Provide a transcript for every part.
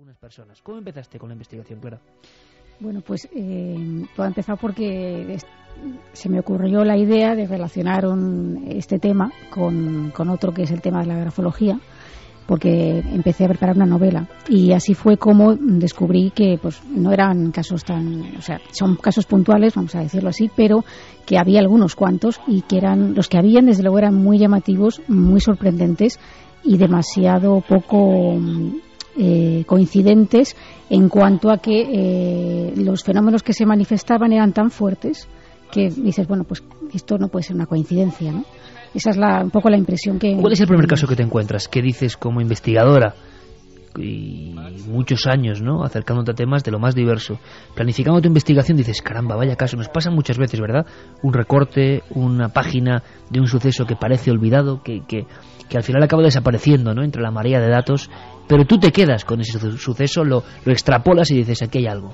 algunas personas. ¿Cómo empezaste con la investigación, Clara? Bueno, pues todo ha empezado porque se me ocurrió la idea de relacionar este tema con otro que es el tema de la grafología, porque empecé a preparar una novela y así fue como descubrí que pues no eran casos son casos puntuales, vamos a decirlo así, pero que había algunos cuantos y que eran los que habían, desde luego, eran muy llamativos, muy sorprendentes y demasiado poco coincidentes en cuanto a que los fenómenos que se manifestaban eran tan fuertes que dices, bueno, pues esto no puede ser una coincidencia, ¿no? Esa es un poco la impresión que... ¿Cuál es el primer caso que te encuentras? ¿Qué dices como investigadora? Y muchos años, ¿no?, acercándote a temas de lo más diverso. Planificando tu investigación dices, caramba, vaya caso. Nos pasa muchas veces, ¿verdad? Un recorte, una página de un suceso que parece olvidado, que al final acaba desapareciendo, ¿no?, entre la marea de datos, pero tú te quedas con ese suceso, lo extrapolas y dices, aquí hay algo.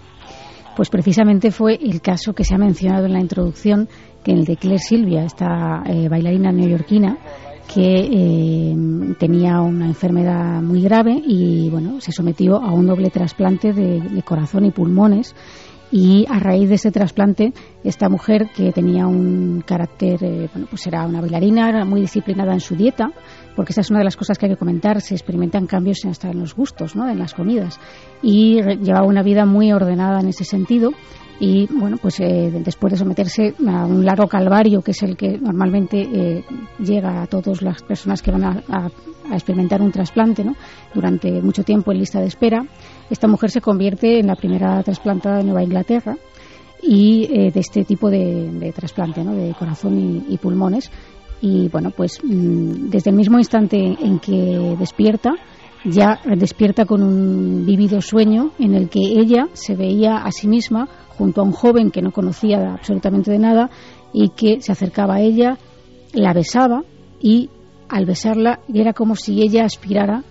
Pues precisamente fue el caso que se ha mencionado en la introducción, que el de Claire Sylvia, esta bailarina neoyorquina, que tenía una enfermedad muy grave y bueno, se sometió a un doble trasplante de corazón y pulmones. Y a raíz de ese trasplante, esta mujer, que tenía un carácter, pues era una bailarina, era muy disciplinada en su dieta, porque esa es una de las cosas que hay que comentar, se experimentan cambios hasta en los gustos, ¿no?, en las comidas, y llevaba una vida muy ordenada en ese sentido. Y bueno, pues después de someterse a un largo calvario, que es el que normalmente llega a todas las personas que van a experimentar un trasplante, ¿no?, durante mucho tiempo en lista de espera, esta mujer se convierte en la primera trasplantada de Nueva Inglaterra y de este tipo de trasplante, ¿no?, de corazón y pulmones. Y bueno, pues desde el mismo instante en que despierta, ya despierta con un vívido sueño en el que ella se veía a sí misma junto a un joven que no conocía absolutamente de nada y que se acercaba a ella, la besaba y al besarla era como si ella aspirara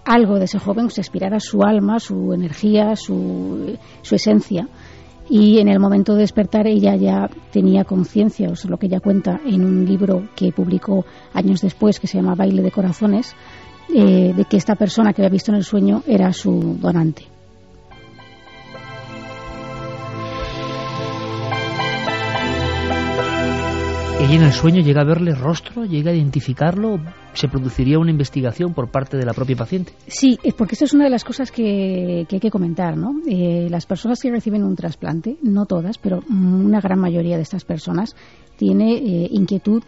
algo de ese joven, se aspirara su alma, su energía, su esencia. Y en el momento de despertar ella ya tenía conciencia, o sea, lo que ella cuenta en un libro que publicó años después, que se llama Baile de Corazones, de que esta persona que había visto en el sueño era su donante. ¿Ella en el sueño llega a verle rostro, llega a identificarlo? ¿Se produciría una investigación por parte de la propia paciente? Sí, porque esto es una de las cosas que hay que comentar, ¿no? Las personas que reciben un trasplante, no todas, pero una gran mayoría de estas personas tiene inquietud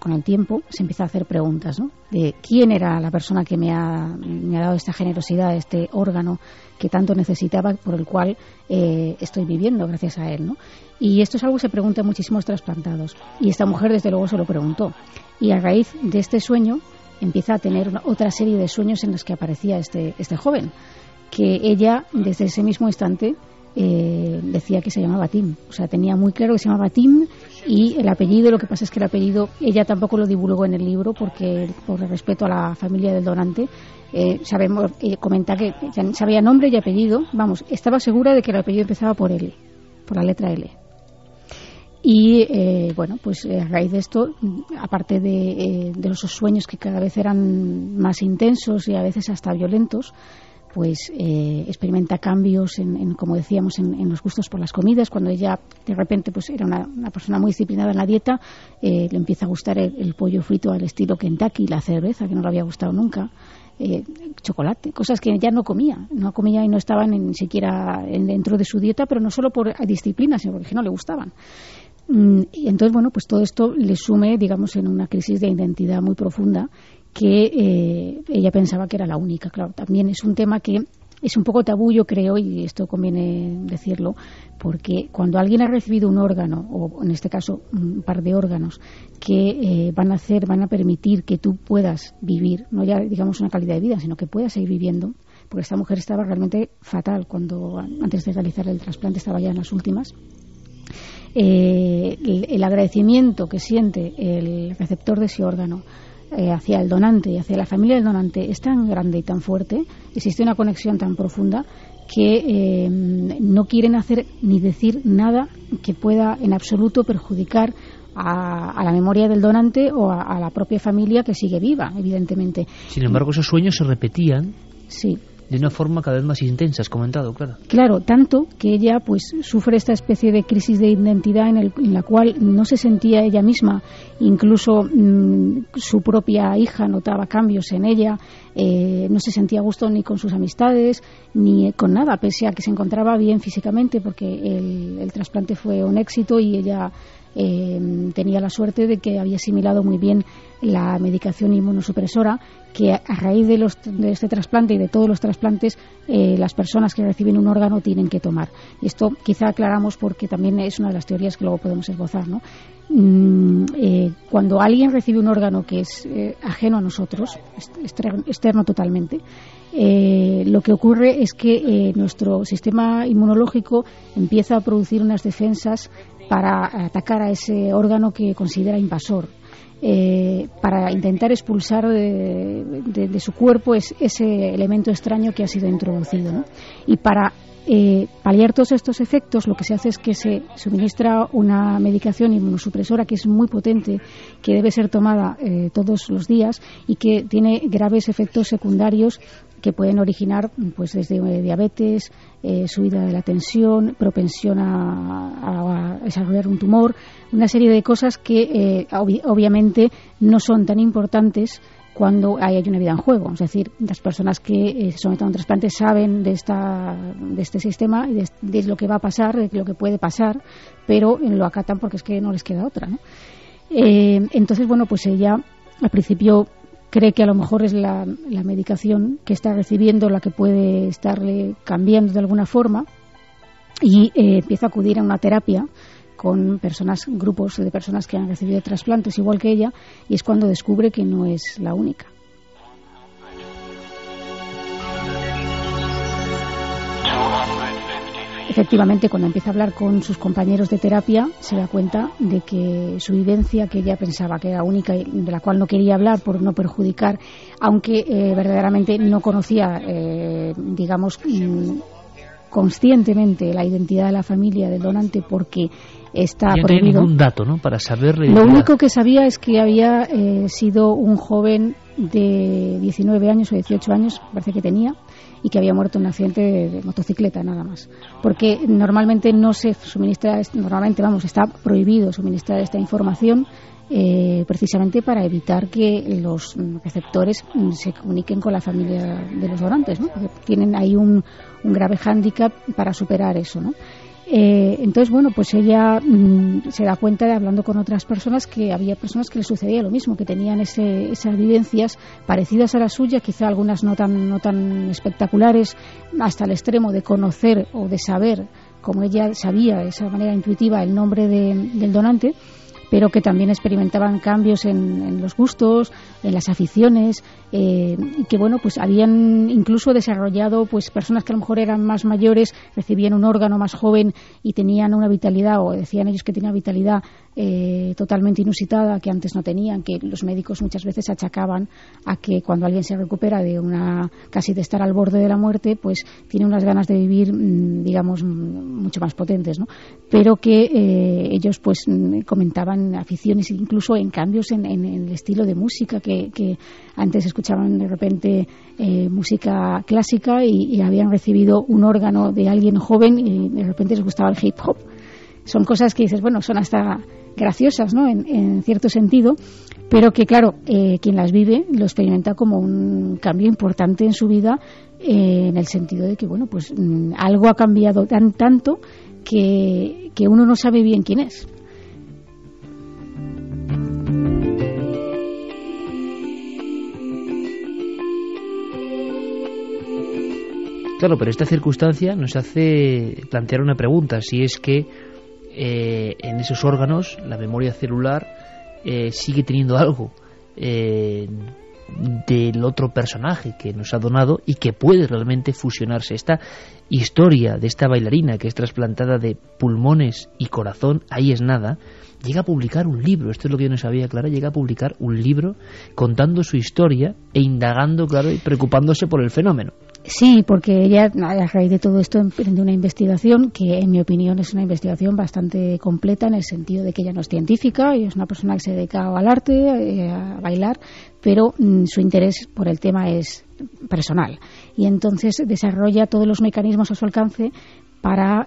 con el tiempo, se empieza a hacer preguntas, ¿no?, de quién era la persona que me ha dado esta generosidad, este órgano que tanto necesitaba, por el cual estoy viviendo gracias a él, ¿no? Y esto es algo que se pregunta a muchísimos trasplantados. Y esta mujer, desde luego, se lo preguntó. Y a raíz de este sueño empieza a tener otra serie de sueños en los que aparecía este joven, que ella, desde ese mismo instante, decía que se llamaba Tim. O sea, tenía muy claro que se llamaba Tim, y el apellido, lo que pasa es que el apellido ella tampoco lo divulgó en el libro porque, por el respeto a la familia del donante, comenta que sabía nombre y apellido, estaba segura de que el apellido empezaba por L, por la letra L. Y bueno, pues a raíz de esto, aparte de esos sueños que cada vez eran más intensos y a veces hasta violentos, pues experimenta cambios como decíamos, en los gustos por las comidas. Cuando ella de repente pues era una persona muy disciplinada en la dieta, le empieza a gustar el pollo frito al estilo Kentucky, la cerveza, que no le había gustado nunca, chocolate, cosas que ya no comía y no estaban ni siquiera dentro de su dieta, pero no solo por disciplina, sino porque no le gustaban. Y entonces, bueno, pues todo esto le sume, digamos, en una crisis de identidad muy profunda, que ella pensaba que era la única. Claro, también es un tema que es un poco tabú, yo creo, y esto conviene decirlo, porque cuando alguien ha recibido un órgano, o en este caso un par de órganos, que van a permitir que tú puedas vivir, no ya digamos una calidad de vida, sino que puedas seguir viviendo, porque esta mujer estaba realmente fatal antes de realizar el trasplante, estaba ya en las últimas. El agradecimiento que siente el receptor de ese órgano hacia el donante y hacia la familia del donante es tan grande y tan fuerte, existe una conexión tan profunda que no quieren hacer ni decir nada que pueda en absoluto perjudicar a la memoria del donante o a la propia familia, que sigue viva, evidentemente. Sin embargo, esos sueños se repetían. Sí. de una forma cada vez más intensa, has comentado, claro. Claro, tanto que ella pues sufre esta especie de crisis de identidad en la cual no se sentía ella misma, incluso su propia hija notaba cambios en ella, no se sentía a gusto ni con sus amistades ni con nada, pese a que se encontraba bien físicamente, porque el trasplante fue un éxito y ella tenía la suerte de que había asimilado muy bien la medicación inmunosupresora, que a raíz de este trasplante y de todos los trasplantes las personas que reciben un órgano tienen que tomar. Y esto quizá aclaramos porque también es una de las teorías que luego podemos esbozar, ¿no? Cuando alguien recibe un órgano que es ajeno a nosotros, externo totalmente, lo que ocurre es que nuestro sistema inmunológico empieza a producir unas defensas para atacar a ese órgano que considera invasor, para intentar expulsar de su cuerpo ese elemento extraño que ha sido introducido, ¿no? Y para paliar todos estos efectos, lo que se hace es que se suministra una medicación inmunosupresora que es muy potente, que debe ser tomada todos los días y que tiene graves efectos secundarios que pueden originar pues desde diabetes, subida de la tensión, propensión a desarrollar un tumor, una serie de cosas que obviamente no son tan importantes cuando hay una vida en juego. Es decir, las personas que se someten a un trasplante saben de este sistema y de lo que va a pasar, de lo que puede pasar, pero lo acatan porque es que no les queda otra, ¿no? Entonces, bueno, pues ella al principio cree que a lo mejor es la medicación que está recibiendo la que puede estarle cambiando de alguna forma y empieza a acudir a una terapia con grupos de personas que han recibido trasplantes igual que ella, y es cuando descubre que no es la única. Efectivamente, cuando empieza a hablar con sus compañeros de terapia, se da cuenta de que su vivencia, que ella pensaba que era única y de la cual no quería hablar por no perjudicar, aunque verdaderamente no conocía, digamos, conscientemente la identidad de la familia del donante, porque está prohibido. No hay ningún dato, ¿no?, para saber. Lo único que sabía es que había sido un joven de 19 años o 18 años, parece que tenía, y que había muerto en un accidente de motocicleta, nada más. Porque normalmente no se suministra, está prohibido suministrar esta información, precisamente para evitar que los receptores se comuniquen con la familia de los donantes, ¿no? Porque tienen ahí un grave hándicap para superar eso, ¿no? Entonces, bueno, pues ella se da cuenta, de hablando con otras personas, que había personas que les sucedía lo mismo, que tenían esas vivencias parecidas a la suya, quizá algunas no tan espectaculares, hasta el extremo de conocer o de saber, como ella sabía de esa manera intuitiva, el nombre del donante, pero que también experimentaban cambios en los gustos, en las aficiones, y que, bueno, pues habían incluso desarrollado, pues, personas que a lo mejor eran más mayores, recibían un órgano más joven y tenían una vitalidad, o decían ellos que tenían vitalidad totalmente inusitada, que antes no tenían, que los médicos muchas veces achacaban a que cuando alguien se recupera casi de estar al borde de la muerte, pues tiene unas ganas de vivir, digamos, mucho más potentes, ¿no? Pero que ellos pues comentaban aficiones, incluso en cambios en el estilo de música, que antes escuchaban de repente música clásica y habían recibido un órgano de alguien joven y de repente les gustaba el hip hop. Son cosas que dices, bueno, son hasta graciosas, ¿no?, en cierto sentido, pero que, claro, quien las vive lo experimenta como un cambio importante en su vida, en el sentido de que, bueno, pues algo ha cambiado tanto que uno no sabe bien quién es. Claro, pero esta circunstancia nos hace plantear una pregunta, si es que en esos órganos la memoria celular sigue teniendo algo del otro personaje que nos ha donado y que puede realmente fusionarse. Esta historia de esta bailarina que es trasplantada de pulmones y corazón, ahí es nada, llega a publicar un libro. Esto es lo que yo no sabía, Clara. Llega a publicar un libro contando su historia e indagando, claro, y preocupándose por el fenómeno. Sí, porque ella, a raíz de todo esto, emprende una investigación que, en mi opinión, es una investigación bastante completa, en el sentido de que ella no es científica, y es una persona que se dedica al arte, a bailar, pero su interés por el tema es personal. Y entonces desarrolla todos los mecanismos a su alcance para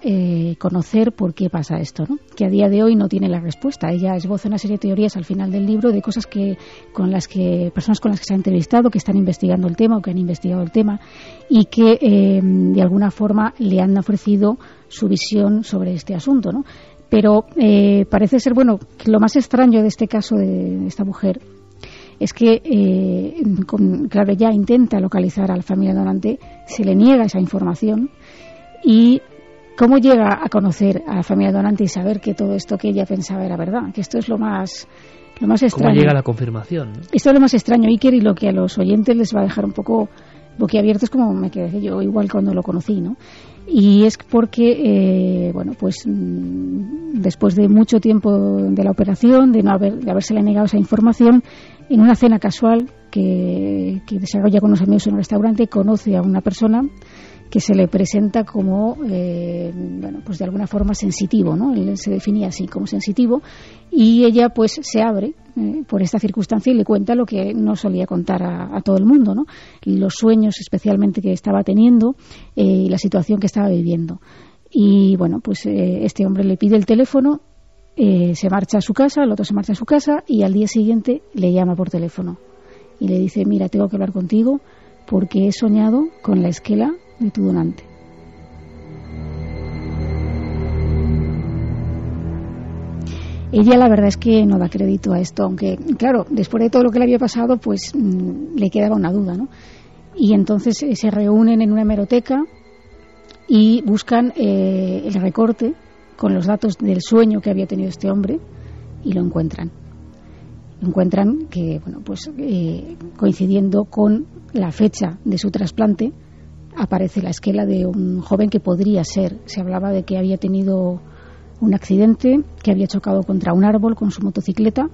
conocer por qué pasa esto, ¿no? Que a día de hoy no tiene la respuesta. Ella esboza una serie de teorías al final del libro de cosas personas con las que se ha entrevistado, que están investigando el tema o que han investigado el tema, y que de alguna forma le han ofrecido su visión sobre este asunto, ¿no? Pero parece ser, que lo más extraño de este caso de esta mujer es que, claro, ella intenta localizar a la familia donante, se le niega esa información. Y ¿cómo llega a conocer a la familia donante y saber que todo esto que ella pensaba era verdad? Que esto es lo más extraño. ¿Cómo llega la confirmación, ¿no? Esto es lo más extraño, Iker, y lo que a los oyentes les va a dejar un poco boquiabiertos, como me quedé yo igual cuando lo conocí, ¿no? Y es porque, después de mucho tiempo de la operación, de habérsele negado esa información, en una cena casual que desarrolla con unos amigos en un restaurante, conoce a una persona que se le presenta como, de alguna forma sensitivo, ¿no? Él se definía así, como sensitivo, y ella pues se abre por esta circunstancia y le cuenta lo que no solía contar a todo el mundo, ¿no? Los sueños especialmente que estaba teniendo y la situación que estaba viviendo. Y este hombre le pide el teléfono, se marcha a su casa, el otro se marcha a su casa, y al día siguiente le llama por teléfono y le dice: mira, tengo que hablar contigo porque he soñado con la esquela de tu donante. Ella, la verdad es que no da crédito a esto, aunque, claro, después de todo lo que le había pasado, pues le quedaba una duda, ¿no? Y entonces se reúnen en una hemeroteca y buscan el recorte con los datos del sueño que había tenido este hombre, y lo encuentran. Encuentran que, coincidiendo con la fecha de su trasplante, aparece la esquela de un joven que podría ser. Se hablaba de que había tenido un accidente, que había chocado contra un árbol con su motocicleta,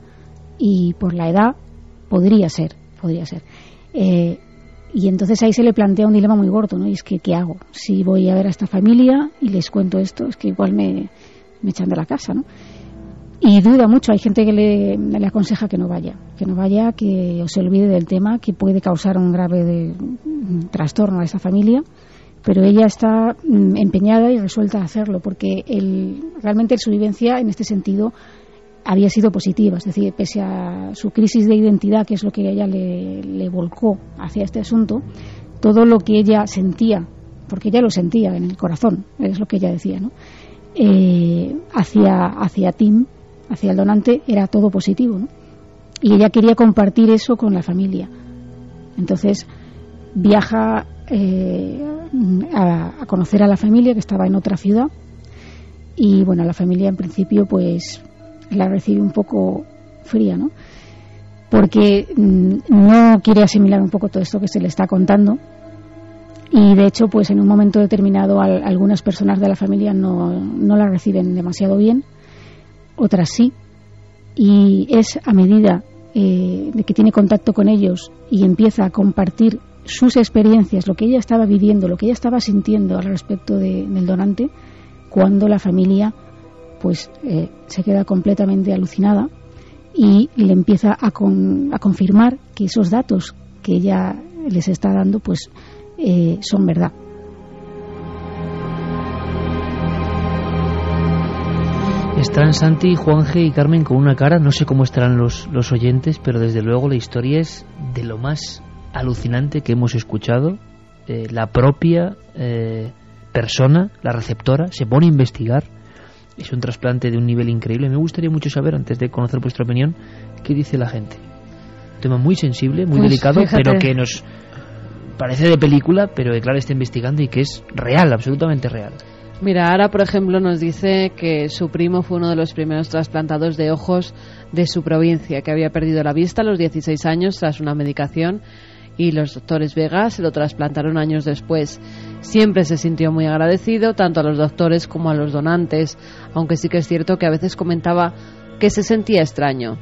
y por la edad podría ser. Y entonces ahí se le plantea un dilema muy gordo, ¿no? Y es que, ¿qué hago? Si voy a ver a esta familia y les cuento esto, es que igual me echan de la casa, ¿no? Y duda mucho. Hay gente que le aconseja que no vaya, que se olvide del tema, que puede causar un grave trastorno a esa familia, pero ella está empeñada y resuelta a hacerlo, porque realmente su vivencia en este sentido había sido positiva. Es decir, pese a su crisis de identidad, que es lo que ella le volcó hacia este asunto, todo lo que ella sentía, porque ella lo sentía en el corazón, es lo que ella decía, ¿no? Hacia Tim, hacia el donante, era todo positivo, ¿no? Y ella quería compartir eso con la familia. Entonces viaja a conocer a la familia, que estaba en otra ciudad, y la familia en principio pues la recibe un poco fría, ¿no? Porque no quiere asimilar un poco todo esto que se le está contando. Y de hecho, pues en un momento determinado algunas personas de la familia no la reciben demasiado bien, otras sí, y es a medida de que tiene contacto con ellos y empieza a compartir sus experiencias, lo que ella estaba viviendo, lo que ella estaba sintiendo al respecto del donante, cuando la familia pues se queda completamente alucinada y le empieza a confirmar que esos datos que ella les está dando pues son verdad. Están Santi, Juanje y Carmen con una cara, no sé cómo estarán los oyentes, pero desde luego la historia es de lo más alucinante que hemos escuchado. La propia persona, la receptora, se pone a investigar. Es un trasplante de un nivel increíble. Me gustaría mucho saber, antes de conocer vuestra opinión, qué dice la gente. Un tema muy sensible, muy delicado, fíjate, pero que nos parece de película, pero que Clara está investigando y que es real, absolutamente real. Mira, Ara, por ejemplo, nos dice que su primo fue uno de los primeros trasplantados de ojos de su provincia, que había perdido la vista a los 16 años tras una medicación, y los doctores Vega se lo trasplantaron años después. Siempre se sintió muy agradecido, tanto a los doctores como a los donantes, aunque sí que es cierto que a veces comentaba que se sentía extraño.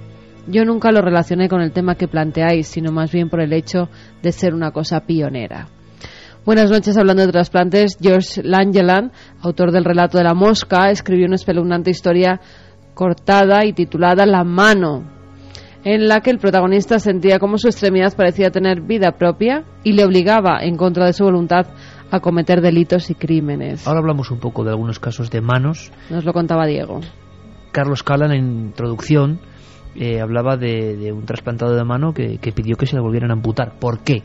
Yo nunca lo relacioné con el tema que planteáis, sino más bien por el hecho de ser una cosa pionera. Buenas noches. Hablando de trasplantes, George Langeland, autor del relato de la mosca, escribió una espeluznante historia cortada y titulada La mano, en la que el protagonista sentía como su extremidad parecía tener vida propia y le obligaba, en contra de su voluntad, a cometer delitos y crímenes. Ahora hablamos un poco de algunos casos de manos. Nos lo contaba Diego. Carlos Callan, en introducción, hablaba de un trasplantado de mano que pidió que se le volvieran a amputar. ¿Por qué?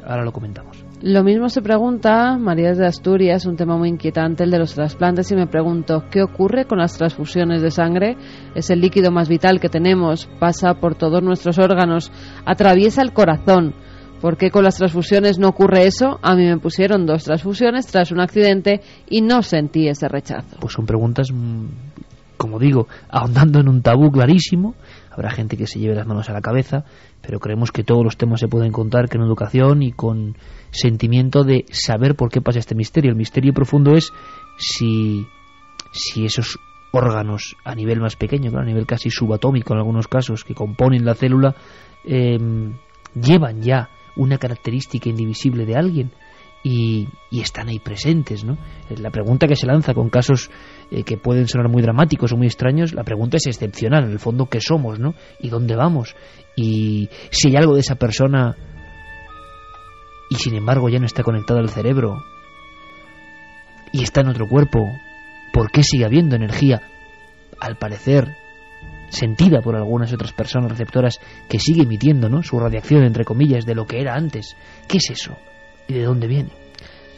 Ahora lo comentamos. Lo mismo se pregunta María de Asturias, un tema muy inquietante, el de los trasplantes, y me pregunto, ¿qué ocurre con las transfusiones de sangre? Es el líquido más vital que tenemos, pasa por todos nuestros órganos, atraviesa el corazón. ¿Por qué con las transfusiones no ocurre eso? A mí me pusieron 2 transfusiones tras un accidente y no sentí ese rechazo. Pues son preguntas, como digo, ahondando en un tabú clarísimo. Habrá gente que se lleve las manos a la cabeza, pero creemos que todos los temas se pueden contar con educación y con sentimiento de saber por qué pasa este misterio. El misterio profundo es si esos órganos a nivel más pequeño, a nivel casi subatómico en algunos casos, que componen la célula, llevan ya una característica indivisible de alguien y están ahí presentes, ¿no? La pregunta que se lanza con casos que pueden sonar muy dramáticos o muy extraños, la pregunta es excepcional, en el fondo, ¿qué somos, no? ¿Y dónde vamos? Y si hay algo de esa persona y sin embargo ya no está conectado al cerebro y está en otro cuerpo, ¿por qué sigue habiendo energía, al parecer sentida por algunas otras personas receptoras, que sigue emitiendo, ¿no?, su radiación, entre comillas, de lo que era antes? ¿Qué es eso? ¿Y de dónde viene?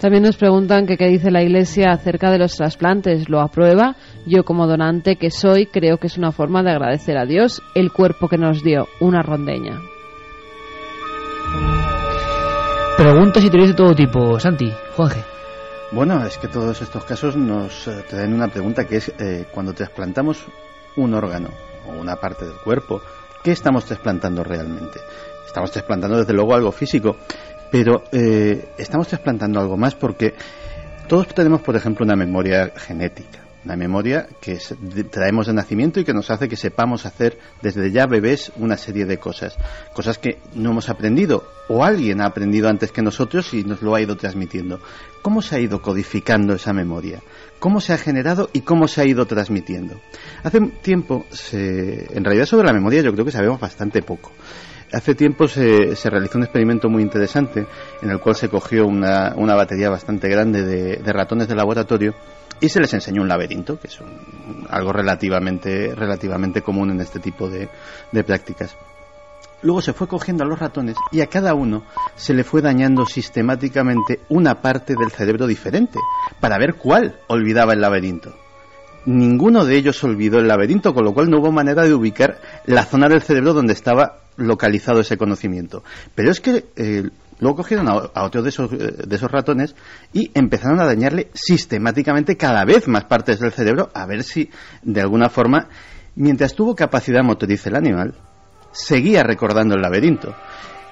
También nos preguntan que qué dice la Iglesia acerca de los trasplantes. ¿Lo aprueba? Yo, como donante que soy, creo que es una forma de agradecer a Dios el cuerpo que nos dio, una rondeña. Preguntas y teorías de todo tipo. Santi, Juanje. Bueno, es que todos estos casos nos traen una pregunta, que es cuando trasplantamos un órgano o una parte del cuerpo, ¿qué estamos trasplantando realmente? Estamos trasplantando desde luego algo físico, pero estamos trasplantando algo más, porque todos tenemos, por ejemplo, una memoria genética, una memoria que traemos de nacimiento y que nos hace que sepamos hacer desde ya bebés una serie de cosas que no hemos aprendido, o alguien ha aprendido antes que nosotros y nos lo ha ido transmitiendo. ¿Cómo se ha ido codificando esa memoria? ¿Cómo se ha generado y cómo se ha ido transmitiendo? Hace tiempo, en realidad sobre la memoria yo creo que sabemos bastante poco. Hace tiempo se realizó un experimento muy interesante en el cual se cogió una batería bastante grande de ratones de laboratorio y se les enseñó un laberinto, que es algo relativamente común en este tipo de prácticas. Luego se fue cogiendo a los ratones y a cada uno se le fue dañando sistemáticamente una parte del cerebro diferente para ver cuál olvidaba el laberinto. Ninguno de ellos olvidó el laberinto, con lo cual no hubo manera de ubicar la zona del cerebro donde estaba localizado ese conocimiento. Pero es que luego cogieron a otros de esos ratones y empezaron a dañarle sistemáticamente cada vez más partes del cerebro, a ver si de alguna forma, mientras tuvo capacidad motriz el animal, seguía recordando el laberinto.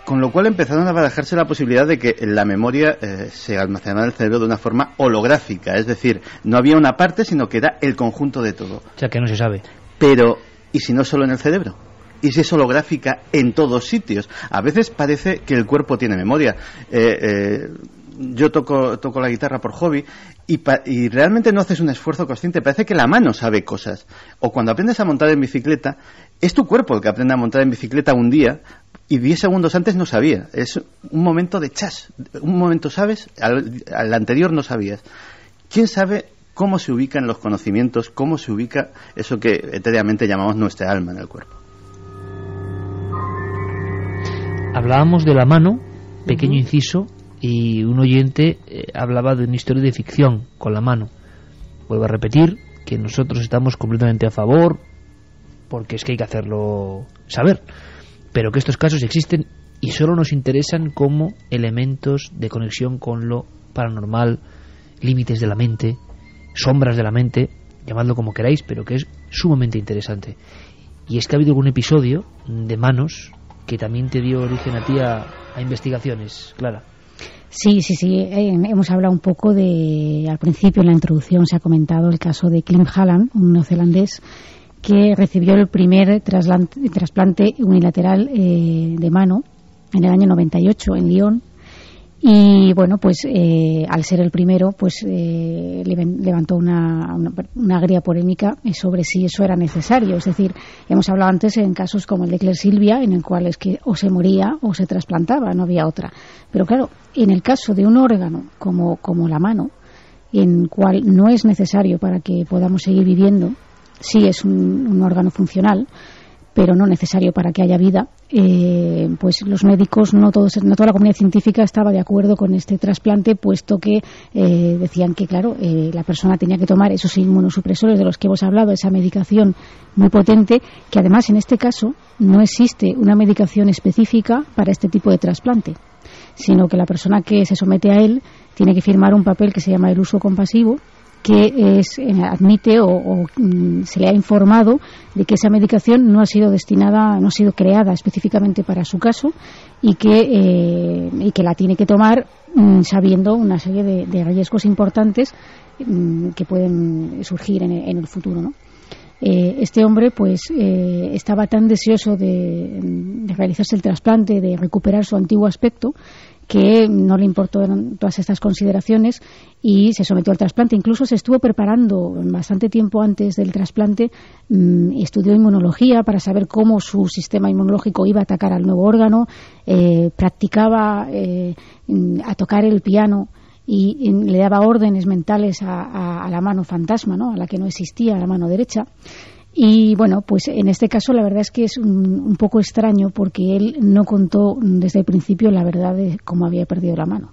Con lo cual empezaron a barajarse la posibilidad de que la memoria se almacenara en el cerebro de una forma holográfica, es decir, no había una parte, sino que era el conjunto de todo. O sea, que no se sabe. Pero, ¿y si no solo en el cerebro? ¿Y si es holográfica en todos sitios? A veces parece que el cuerpo tiene memoria. Yo toco la guitarra por hobby y realmente no haces un esfuerzo consciente, parece que la mano sabe cosas. O cuando aprendes a montar en bicicleta, es tu cuerpo el que aprende a montar en bicicleta un día y 10 segundos antes no sabía. Es un momento de chas, un momento sabes, al anterior no sabías. ¿Quién sabe cómo se ubican los conocimientos, cómo se ubica eso que etéreamente llamamos nuestra alma en el cuerpo? Hablábamos de la mano, pequeño inciso, y un oyente hablaba de una historia de ficción con la mano. Vuelvo a repetir que nosotros estamos completamente a favor, porque es que hay que hacerlo saber, pero que estos casos existen y solo nos interesan como elementos de conexión con lo paranormal, límites de la mente, sombras de la mente, llamadlo como queráis, pero que es sumamente interesante. Y es que ha habido algún episodio de manos que también te dio origen a ti a investigaciones, Clara. Sí. Hemos hablado un poco al principio en la introducción se ha comentado el caso de Klim Halland, un neozelandés que recibió el primer trasplante unilateral de mano en el año 98 en Lyon, Y bueno, pues al ser el primero, pues levantó una agria polémica sobre si eso era necesario. Es decir, hemos hablado antes en casos como el de Claire Silvia, en el cual es que o se moría o se trasplantaba, no había otra. Pero claro, en el caso de un órgano como la mano, en cual no es necesario para que podamos seguir viviendo, sí es un órgano funcional, pero no necesario para que haya vida, pues los médicos, no toda la comunidad científica estaba de acuerdo con este trasplante, puesto que decían que, claro, la persona tenía que tomar esos inmunosupresores de los que hemos hablado, esa medicación muy potente, que además en este caso no existe una medicación específica para este tipo de trasplante, sino que la persona que se somete a él tiene que firmar un papel que se llama el uso compasivo, que admite o se le ha informado de que esa medicación no ha sido creada específicamente para su caso y que la tiene que tomar sabiendo una serie de riesgos importantes que pueden surgir en el futuro, ¿no? Este hombre pues estaba tan deseoso de realizarse el trasplante, de recuperar su antiguo aspecto, que no le importó todas estas consideraciones y se sometió al trasplante. Incluso se estuvo preparando bastante tiempo antes del trasplante, estudió inmunología para saber cómo su sistema inmunológico iba a atacar al nuevo órgano, practicaba a tocar el piano y le daba órdenes mentales a la mano fantasma, ¿no?, a la que no existía, a la mano derecha. Y bueno, pues en este caso la verdad es que es un poco extraño, porque él no contó desde el principio la verdad de cómo había perdido la mano.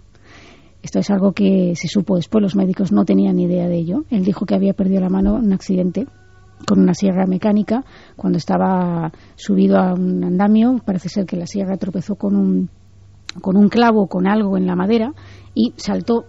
Esto es algo que se supo después, los médicos no tenían ni idea de ello. Él dijo que había perdido la mano en un accidente con una sierra mecánica cuando estaba subido a un andamio. Parece ser que la sierra tropezó con un clavo, con algo en la madera, y saltó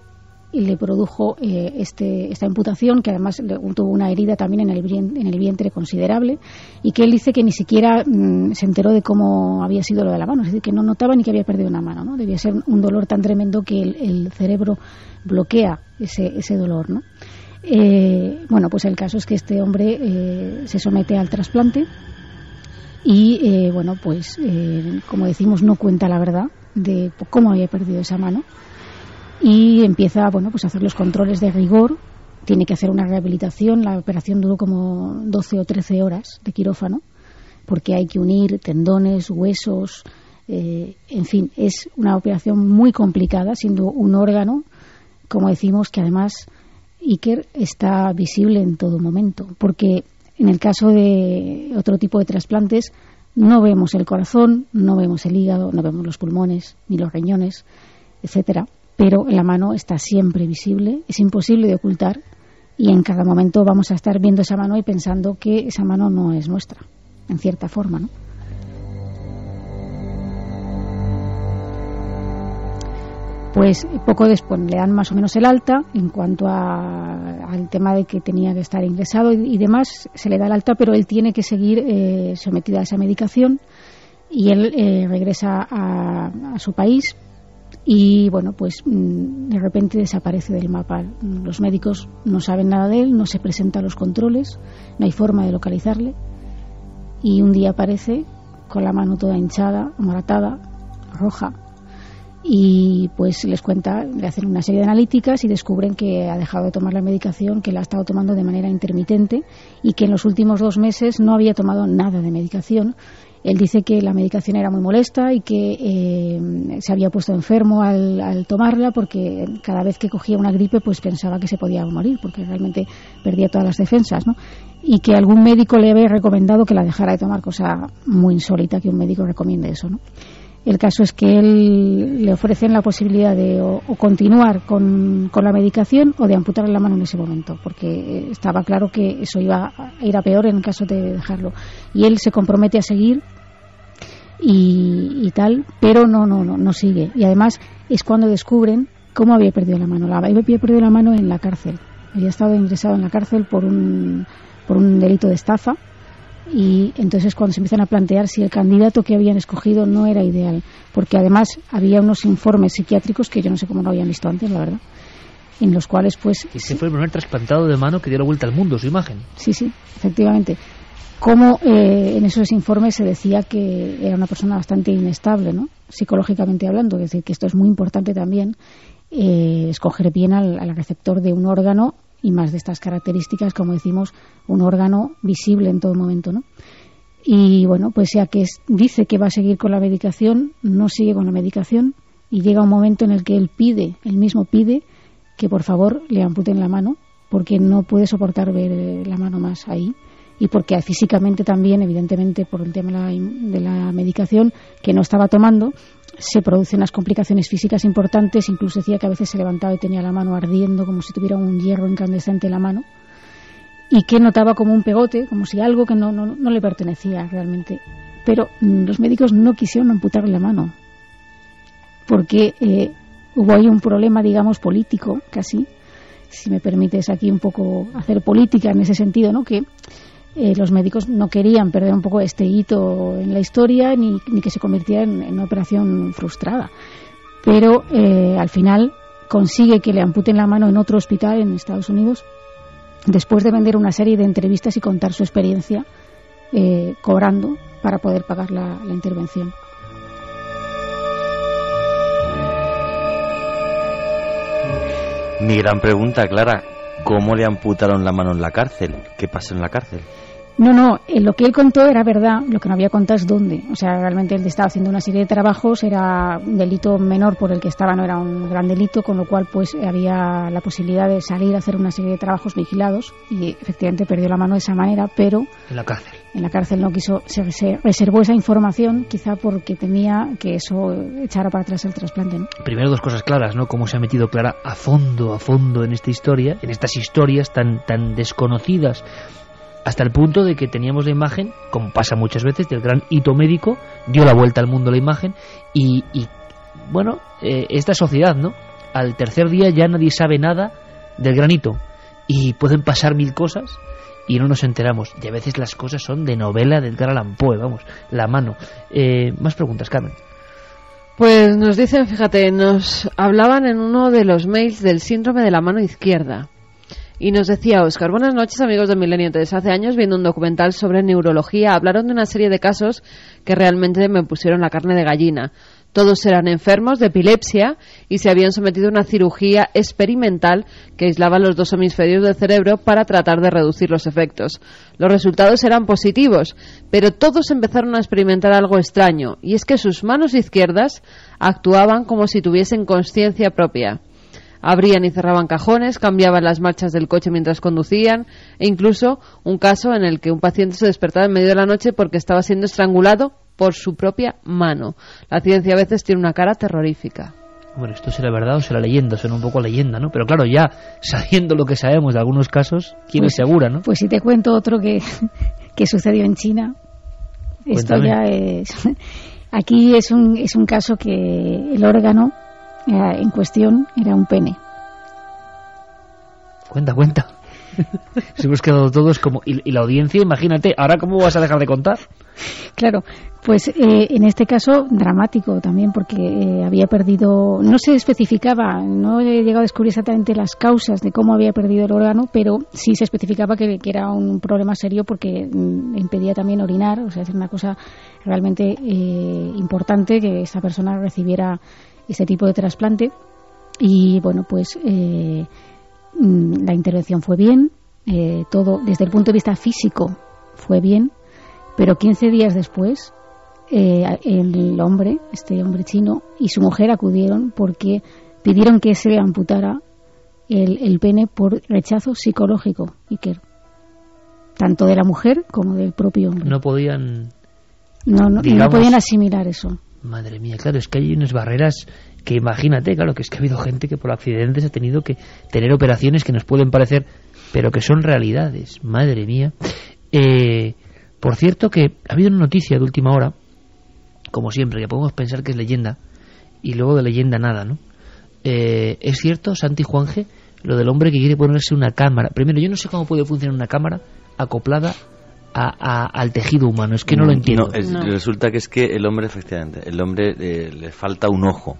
y le produjo esta amputación, que además tuvo una herida también en el vientre considerable, y que él dice que ni siquiera se enteró de cómo había sido lo de la mano, es decir, que no notaba ni que había perdido una mano, ¿no? Debía ser un dolor tan tremendo que el cerebro bloquea ese dolor, ¿no? Bueno, pues el caso es que este hombre se somete al trasplante y bueno, pues como decimos, no cuenta la verdad de cómo había perdido esa mano. Y empieza, bueno, pues a hacer los controles de rigor, tiene que hacer una rehabilitación. La operación duró como 12 o 13 horas de quirófano, porque hay que unir tendones, huesos, en fin, es una operación muy complicada, siendo un órgano, como decimos, que además Iker está visible en todo momento, porque en el caso de otro tipo de trasplantes no vemos el corazón, no vemos el hígado, no vemos los pulmones, ni los riñones, etcétera. Pero la mano está siempre visible, es imposible de ocultar, y en cada momento vamos a estar viendo esa mano y pensando que esa mano no es nuestra, en cierta forma, ¿no? Pues poco después le dan más o menos el alta en cuanto al tema de que tenía que estar ingresado y demás, se le da el alta, pero él tiene que seguir sometido a esa medicación, y él regresa a su país. Y bueno, pues de repente desaparece del mapa. Los médicos no saben nada de él, no se presenta a los controles, no hay forma de localizarle. Y un día aparece con la mano toda hinchada, moratada, roja. Y pues les cuenta, le hacen una serie de analíticas y descubren que ha dejado de tomar la medicación, que la ha estado tomando de manera intermitente y que en los últimos 2 meses no había tomado nada de medicación. Él dice que la medicación era muy molesta y que se había puesto enfermo al tomarla, porque cada vez que cogía una gripe pues pensaba que se podía morir, porque realmente perdía todas las defensas, ¿no? Y que algún médico le había recomendado que la dejara de tomar, cosa muy insólita que un médico recomiende eso, ¿no? El caso es que él le ofrecen la posibilidad de o continuar con la medicación o de amputarle la mano en ese momento, porque estaba claro que eso iba a ir a peor en el caso de dejarlo. Y él se compromete a seguir y tal, pero no sigue. Y además es cuando descubren cómo había perdido la mano. Había perdido la mano en la cárcel. Había estado ingresado en la cárcel por un delito de estafa. Y entonces cuando se empiezan a plantear si el candidato que habían escogido no era ideal, porque además había unos informes psiquiátricos que yo no sé cómo lo habían visto antes, la verdad, en los cuales pues... Ese fue el primer trasplantado de mano que dio la vuelta al mundo, su imagen. Sí, efectivamente. cómo en esos informes se decía que era una persona bastante inestable, ¿no? Psicológicamente hablando, es decir, que esto es muy importante también, escoger bien al receptor de un órgano, y más de estas características, como decimos, un órgano visible en todo momento, ¿no? Y bueno, pues ya que dice que va a seguir con la medicación, no sigue con la medicación, y llega un momento en el que él mismo pide que por favor le amputen la mano, porque no puede soportar ver la mano más ahí, y porque físicamente también, evidentemente por el tema de la medicación que no estaba tomando, se producen unas complicaciones físicas importantes. Incluso decía que a veces se levantaba y tenía la mano ardiendo como si tuviera un hierro incandescente en la mano, y que notaba como un pegote, como si algo que no le pertenecía realmente. Pero los médicos no quisieron amputarle la mano, porque hubo ahí un problema, digamos, político, casi, si me permites aquí un poco hacer política en ese sentido, ¿no? Que los médicos no querían perder un poco este hito en la historia, ni que se convirtiera en una operación frustrada. Pero al final consigue que le amputen la mano en otro hospital en Estados Unidos, después de vender una serie de entrevistas y contar su experiencia, cobrando para poder pagar la intervención. Mi gran pregunta, Clara, ¿cómo le amputaron la mano en la cárcel? ¿Qué pasó en la cárcel? No, lo que él contó era verdad, lo que no había contado es dónde. O sea, realmente él estaba haciendo una serie de trabajos, era un delito menor por el que estaba, no era un gran delito, con lo cual pues había la posibilidad de salir a hacer una serie de trabajos vigilados, y efectivamente perdió la mano de esa manera, pero en la cárcel. En la cárcel no quiso, se reservó esa información, quizá porque temía que eso echara para atrás el trasplante, ¿no? Primero, dos cosas claras, ¿no? Cómo se ha metido Clara a fondo en esta historia, en estas historias tan desconocidas, hasta el punto de que teníamos la imagen, como pasa muchas veces, del gran hito médico, dio la vuelta al mundo la imagen, y bueno, esta sociedad, ¿no? Al tercer día ya nadie sabe nada del gran hito, y pueden pasar mil cosas y no nos enteramos, y a veces las cosas son de novela de Edgar Allan Poe, vamos, la mano. Más preguntas, Carmen. Pues nos dicen, fíjate, nos hablaban en uno de los mails del síndrome de la mano izquierda. Y nos decía Óscar: buenas noches, amigos de Milenio 3. Hace años, viendo un documental sobre neurología, hablaron de una serie de casos que realmente me pusieron la carne de gallina. Todos eran enfermos de epilepsia y se habían sometido a una cirugía experimental que aislaba los dos hemisferios del cerebro para tratar de reducir los efectos. Los resultados eran positivos, pero todos empezaron a experimentar algo extraño, y es que sus manos izquierdas actuaban como si tuviesen conciencia propia. Abrían y cerraban cajones, cambiaban las marchas del coche mientras conducían, e incluso un caso en el que un paciente se despertaba en medio de la noche porque estaba siendo estrangulado por su propia mano. La ciencia a veces tiene una cara terrorífica. Bueno, esto será verdad o será leyenda, suena un poco a leyenda, ¿no? Pero claro, ya sabiendo lo que sabemos de algunos casos, ¿quién es segura, no? Pues si te cuento otro que sucedió en China. Cuéntame. Esto ya es... Aquí es un caso que el órgano en cuestión era un pene. Cuenta. Nos hemos quedado todos como... Y la audiencia, imagínate, ¿ahora cómo vas a dejar de contar? Claro, pues en este caso dramático también, porque había perdido... No se especificaba, no he llegado a descubrir exactamente las causas de cómo había perdido el órgano, pero sí se especificaba que era un problema serio porque impedía también orinar, o sea, es una cosa realmente importante que esa persona recibiera ese tipo de trasplante. Y bueno, pues la intervención fue bien, todo desde el punto de vista físico fue bien, pero 15 días después el hombre, este hombre chino, y su mujer acudieron porque pidieron que se le amputara el pene por rechazo psicológico, Iker, tanto de la mujer como del propio hombre. No podían... No podían asimilar eso. Madre mía, claro, es que hay unas barreras que imagínate, claro, que es que ha habido gente que por accidentes ha tenido que tener operaciones que nos pueden parecer, pero que son realidades. Madre mía. Por cierto que ha habido una noticia de última hora, como siempre, que podemos pensar que es leyenda, y luego de leyenda nada, ¿no? Es cierto, Santi Juanje, lo del hombre que quiere ponerse una cámara. Primero, yo no sé cómo puede funcionar una cámara acoplada al tejido humano, es que no lo entiendo. Resulta que es que el hombre, efectivamente, le falta un ojo.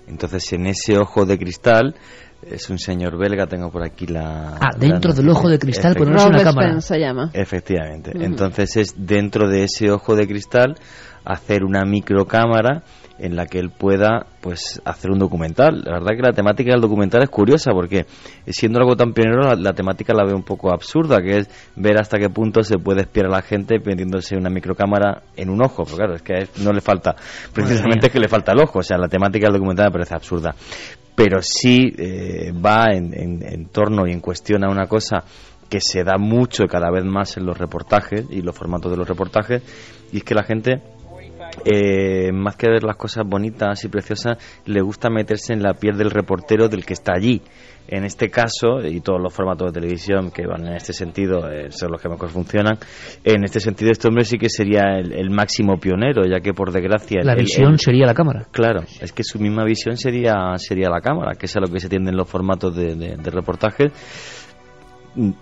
Entonces, en ese ojo de cristal Es un señor belga, tengo por aquí la... dentro del ojo de cristal ponerse una cámara. Robespierre se llama. Efectivamente. Entonces es dentro de ese ojo de cristal hacer una microcámara en la que él pueda pues hacer un documental. La verdad que la temática del documental es curiosa porque siendo algo tan pionero la temática la veo un poco absurda, que es ver hasta qué punto se puede espiar a la gente metiéndose una microcámara en un ojo. Pero claro, es que no le falta, precisamente es que le falta el ojo. O sea, la temática del documental me parece absurda. Pero sí va en torno y en cuestión a una cosa que se da mucho cada vez más en los reportajes y los formatos de los reportajes, y es que la gente más que ver las cosas bonitas y preciosas le gusta meterse en la piel del reportero, del que está allí. En este caso, y todos los formatos de televisión que van en este sentido son los que mejor funcionan, en este sentido este hombre sí que sería el máximo pionero, ya que por desgracia la visión sería la cámara. Claro, es que su misma visión sería la cámara, que es a lo que se tiende en los formatos de reportajes.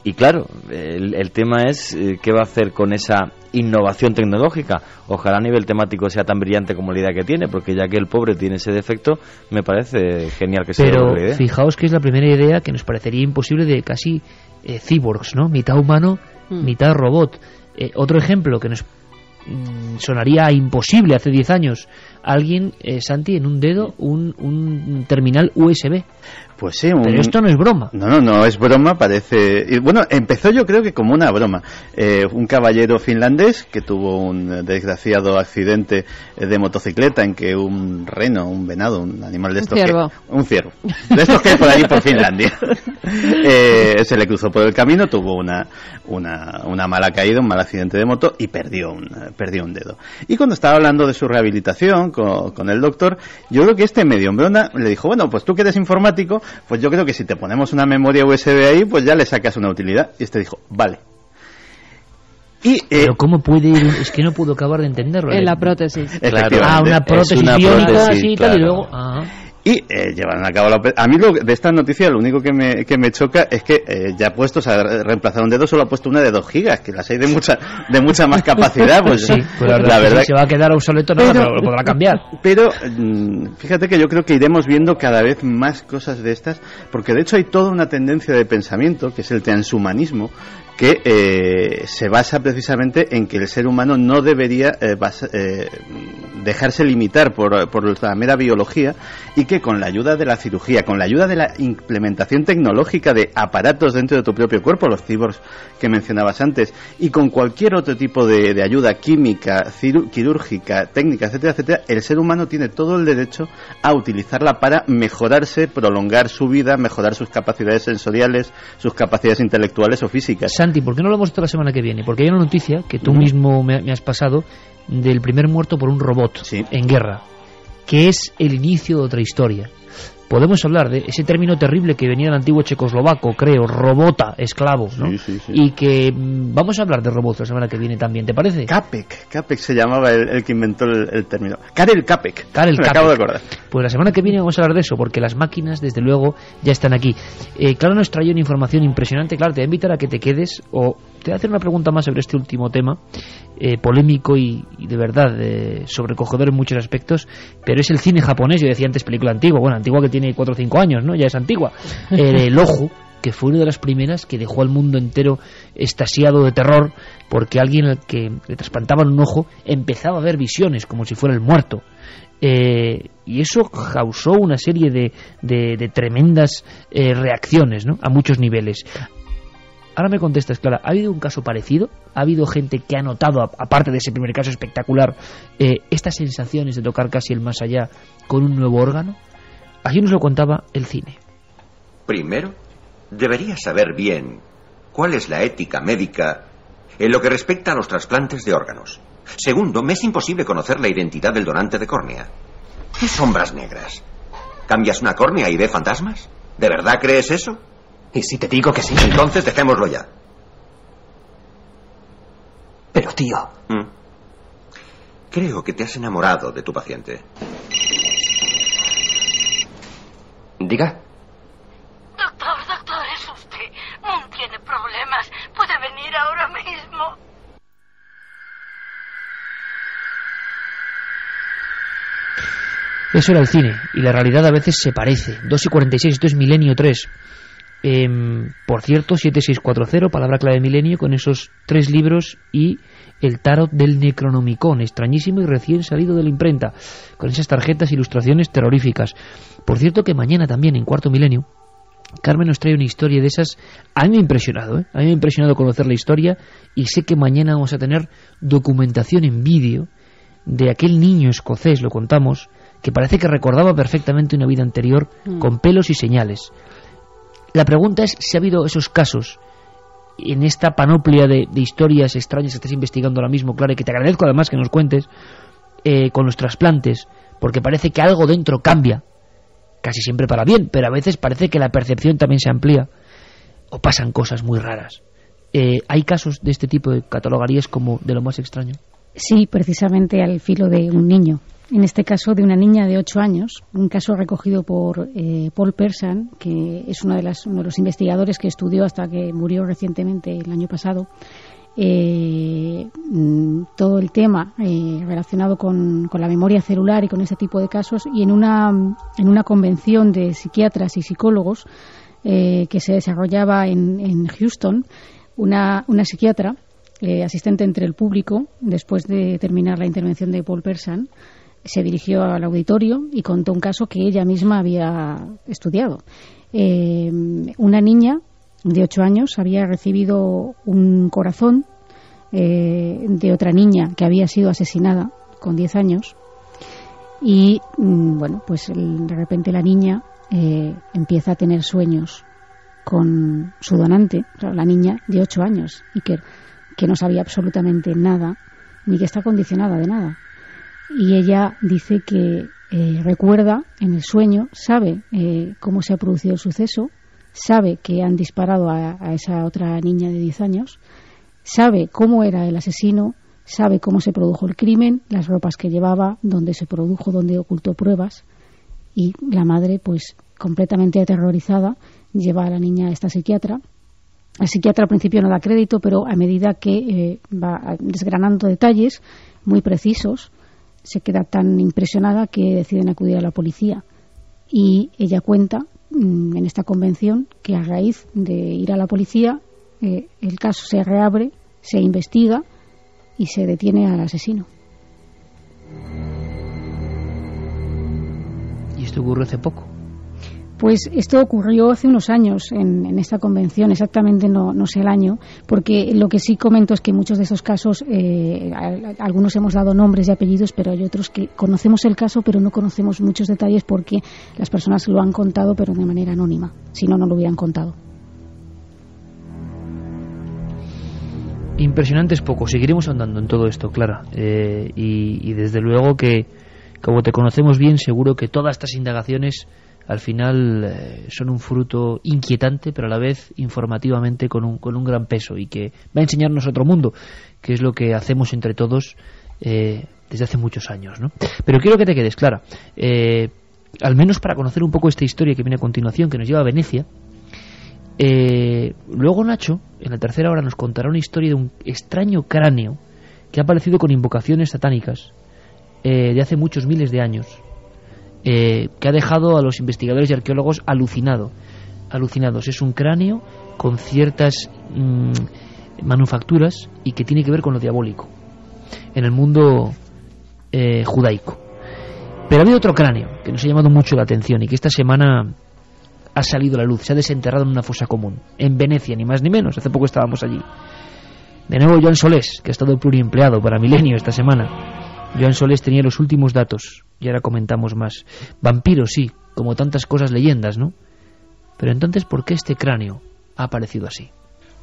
Y claro, el tema es qué va a hacer con esa innovación tecnológica. Ojalá a nivel temático sea tan brillante como la idea que tiene, porque ya que el pobre tiene ese defecto, me parece genial que sea la idea. Pero fijaos que es la primera idea que nos parecería imposible, de casi cyborgs, ¿no? Mitad humano, mitad robot. Otro ejemplo que nos sonaría imposible hace 10 años: alguien, Santi, en un dedo un terminal USB. Pues sí, pero esto no es broma. No es broma, parece... Y bueno, empezó yo creo que como una broma. Un caballero finlandés que tuvo un desgraciado accidente de motocicleta en que un reno, un venado, un animal de estos... Un ciervo. De estos que hay por allí por Finlandia. Se le cruzó por el camino, tuvo una mala caída, un mal accidente de moto y perdió un dedo. Y cuando estaba hablando de su rehabilitación con el doctor, yo creo que este medio hombrona le dijo, bueno, pues tú que eres informático, pues yo creo que si te ponemos una memoria USB ahí, pues ya le sacas una utilidad. Y este dijo, vale. Pero ¿cómo puede ir? Es que no puedo acabar de entenderlo. En la prótesis. Claro, una prótesis biónica así y tal, y luego... Y llevaron a cabo a mí de esta noticia lo único que me choca es que ya puestos a reemplazar un dedo solo ha puesto una de 2 gigas, que las hay de mucha más capacidad. Pues sí, pues la verdad, si se va a quedar obsoleto, pero lo podrá cambiar. Pero fíjate que yo creo que iremos viendo cada vez más cosas de estas, porque de hecho hay toda una tendencia de pensamiento, que es el transhumanismo, que se basa precisamente en que el ser humano no debería dejarse limitar por la mera biología, y que con la ayuda de la cirugía, con la ayuda de la implementación tecnológica de aparatos dentro de tu propio cuerpo, los cyborgs que mencionabas antes, y con cualquier otro tipo de ayuda química, quirúrgica, técnica, etcétera, etcétera, el ser humano tiene todo el derecho a utilizarla para mejorarse, prolongar su vida, mejorar sus capacidades sensoriales, sus capacidades intelectuales o físicas. Santi, ¿por qué no lo hemos hecho la semana que viene? Porque hay una noticia que tú mismo me has pasado del primer muerto por un robot en guerra, que es el inicio de otra historia. Podemos hablar de ese término terrible que venía del antiguo checoslovaco, creo, robota, esclavo, ¿no? Sí. Y que vamos a hablar de robots la semana que viene también, ¿te parece? Capek se llamaba el que inventó el término. Karel Capek. Acabo de acordar. Pues la semana que viene vamos a hablar de eso, porque las máquinas, desde luego, ya están aquí. Claro, nos trae una información impresionante. Claro, te voy a invitar a que te quedes, o te voy a hacer una pregunta más sobre este último tema, polémico y de verdad sobrecogedor en muchos aspectos, pero es el cine japonés. Yo decía antes película antigua, bueno, antigua que tiene 4 o 5 años, ¿no? Ya es antigua. El Ojo, que fue una de las primeras que dejó al mundo entero estasiado de terror, porque alguien al que le trasplantaban un ojo empezaba a ver visiones como si fuera el muerto. Y eso causó una serie de tremendas reacciones, ¿no? A muchos niveles. Ahora me contestas, Clara, ¿ha habido un caso parecido? ¿Ha habido gente que ha notado, aparte de ese primer caso espectacular, estas sensaciones de tocar casi el más allá con un nuevo órgano? Así nos lo contaba el cine. Primero, deberías saber bien cuál es la ética médica en lo que respecta a los trasplantes de órganos. Segundo, me es imposible conocer la identidad del donante de córnea. ¿Qué sombras negras? ¿Cambias una córnea y ve fantasmas? ¿De verdad crees eso? ¿Y si te digo que sí? Entonces dejémoslo ya. Pero, tío... Creo que te has enamorado de tu paciente. Diga. Doctor, es usted. Moon tiene problemas. ¿Puede venir ahora mismo? Eso era el cine, y la realidad a veces se parece. 2:46, esto es Milenio 3. Por cierto, 7640, palabra clave Milenio, con esos 3 libros y el tarot del Necronomicon, extrañísimo y recién salido de la imprenta, con esas tarjetas, ilustraciones terroríficas. Por cierto que mañana también, en Cuarto Milenio, Carmen nos trae una historia de esas. A mí me ha impresionado, a mí me ha impresionado conocer la historia, y sé que mañana vamos a tener documentación en vídeo de aquel niño escocés, lo contamos, que parece que recordaba perfectamente una vida anterior, con pelos y señales. La pregunta es si ha habido esos casos en esta panoplia de historias extrañas que estás investigando ahora mismo, Clara, y que te agradezco además que nos cuentes, con los trasplantes, porque parece que algo dentro cambia, casi siempre para bien, pero a veces parece que la percepción también se amplía, o pasan cosas muy raras. ¿Hay casos de este tipo que catalogarías como de lo más extraño? Sí, precisamente al filo de un niño. En este caso de una niña de 8 años, un caso recogido por Paul Persson, que es uno de los investigadores que estudió hasta que murió recientemente el año pasado, todo el tema relacionado con la memoria celular y con ese tipo de casos, y en una convención de psiquiatras y psicólogos que se desarrollaba en Houston, una psiquiatra, asistente entre el público, después de terminar la intervención de Paul Persson, se dirigió al auditorio y contó un caso que ella misma había estudiado. Una niña de 8 años había recibido un corazón de otra niña que había sido asesinada con 10 años, y bueno, pues de repente la niña empieza a tener sueños con su donante, claro, la niña de 8 años, y que no sabía absolutamente nada, ni que está condicionada de nada. Y ella dice que recuerda en el sueño, sabe cómo se ha producido el suceso, sabe que han disparado a esa otra niña de 10 años, sabe cómo era el asesino, sabe cómo se produjo el crimen, las ropas que llevaba, dónde se produjo, dónde ocultó pruebas, y la madre, pues completamente aterrorizada, lleva a la niña a esta psiquiatra. La psiquiatra al principio no da crédito, pero a medida que va desgranando detalles muy precisos, se queda tan impresionada que deciden acudir a la policía. Y ella cuenta en esta convención que a raíz de ir a la policía, el caso se reabre, se investiga y se detiene al asesino. ¿Y esto ocurrió hace poco? Pues esto ocurrió hace unos años en esta convención, exactamente no sé el año, porque lo que sí comento es que muchos de esos casos, algunos hemos dado nombres y apellidos, pero hay otros que conocemos el caso, pero no conocemos muchos detalles porque las personas lo han contado, pero de manera anónima, si no, no lo hubieran contado. Impresionante es poco, seguiremos andando en todo esto, Clara, y desde luego que, como te conocemos bien, seguro que todas estas indagaciones al final son un fruto inquietante, pero a la vez informativamente con un gran peso, y que va a enseñarnos otro mundo, que es lo que hacemos entre todos desde hace muchos años, ¿no? Pero quiero que te quedes, Clara, al menos para conocer un poco esta historia que viene a continuación, que nos lleva a Venecia. Luego Nacho, en la tercera hora, nos contará una historia de un extraño cráneo que ha aparecido con invocaciones satánicas de hace muchos miles de años, que ha dejado a los investigadores y arqueólogos alucinados. Es un cráneo con ciertas manufacturas y que tiene que ver con lo diabólico en el mundo judaico. Pero ha habido otro cráneo que nos ha llamado mucho la atención y que esta semana ha salido a la luz, se ha desenterrado en una fosa común en Venecia, ni más ni menos. Hace poco estábamos allí. De nuevo Joan Solés, que ha estado pluriempleado para Milenio esta semana. Joan Solés tenía los últimos datos y ahora comentamos más. Vampiros, sí, como tantas cosas, leyendas, ¿no? Pero entonces, ¿por qué este cráneo ha aparecido así?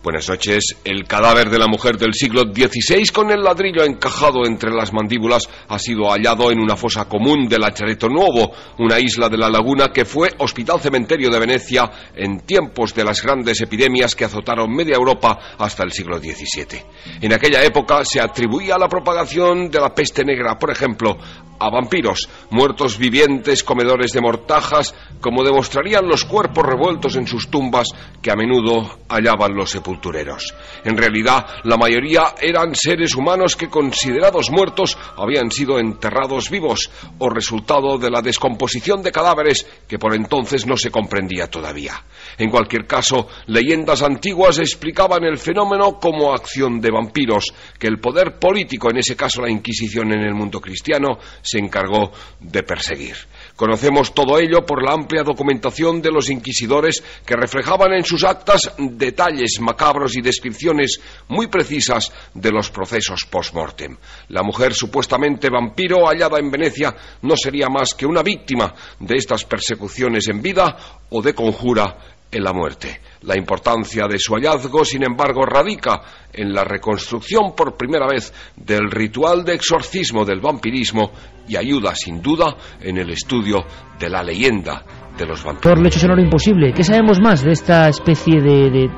Buenas noches. El cadáver de la mujer del siglo XVI con el ladrillo encajado entre las mandíbulas ha sido hallado en una fosa común del Lachareto Nuovo, una isla de la laguna que fue hospital cementerio de Venecia en tiempos de las grandes epidemias que azotaron media Europa hasta el siglo XVII. En aquella época se atribuía la propagación de la peste negra, por ejemplo, a vampiros, muertos vivientes, comedores de mortajas, como demostrarían los cuerpos revueltos en sus tumbas que a menudo hallaban los sepultados. sepultureros. En realidad, la mayoría eran seres humanos que, considerados muertos, habían sido enterrados vivos, o resultado de la descomposición de cadáveres que por entonces no se comprendía todavía. En cualquier caso, leyendas antiguas explicaban el fenómeno como acción de vampiros, que el poder político, en ese caso la Inquisición en el mundo cristiano, se encargó de perseguir. Conocemos todo ello por la amplia documentación de los inquisidores, que reflejaban en sus actas detalles macabros y descripciones muy precisas de los procesos post-mortem. La mujer supuestamente vampiro hallada en Venecia no sería más que una víctima de estas persecuciones en vida o de conjura en la muerte. La importancia de su hallazgo, sin embargo, radica en la reconstrucción por primera vez del ritual de exorcismo del vampirismo y ayuda, sin duda, en el estudio de la leyenda de los vampiros. Por el hecho sonoro imposible, ¿qué sabemos más de esta especie de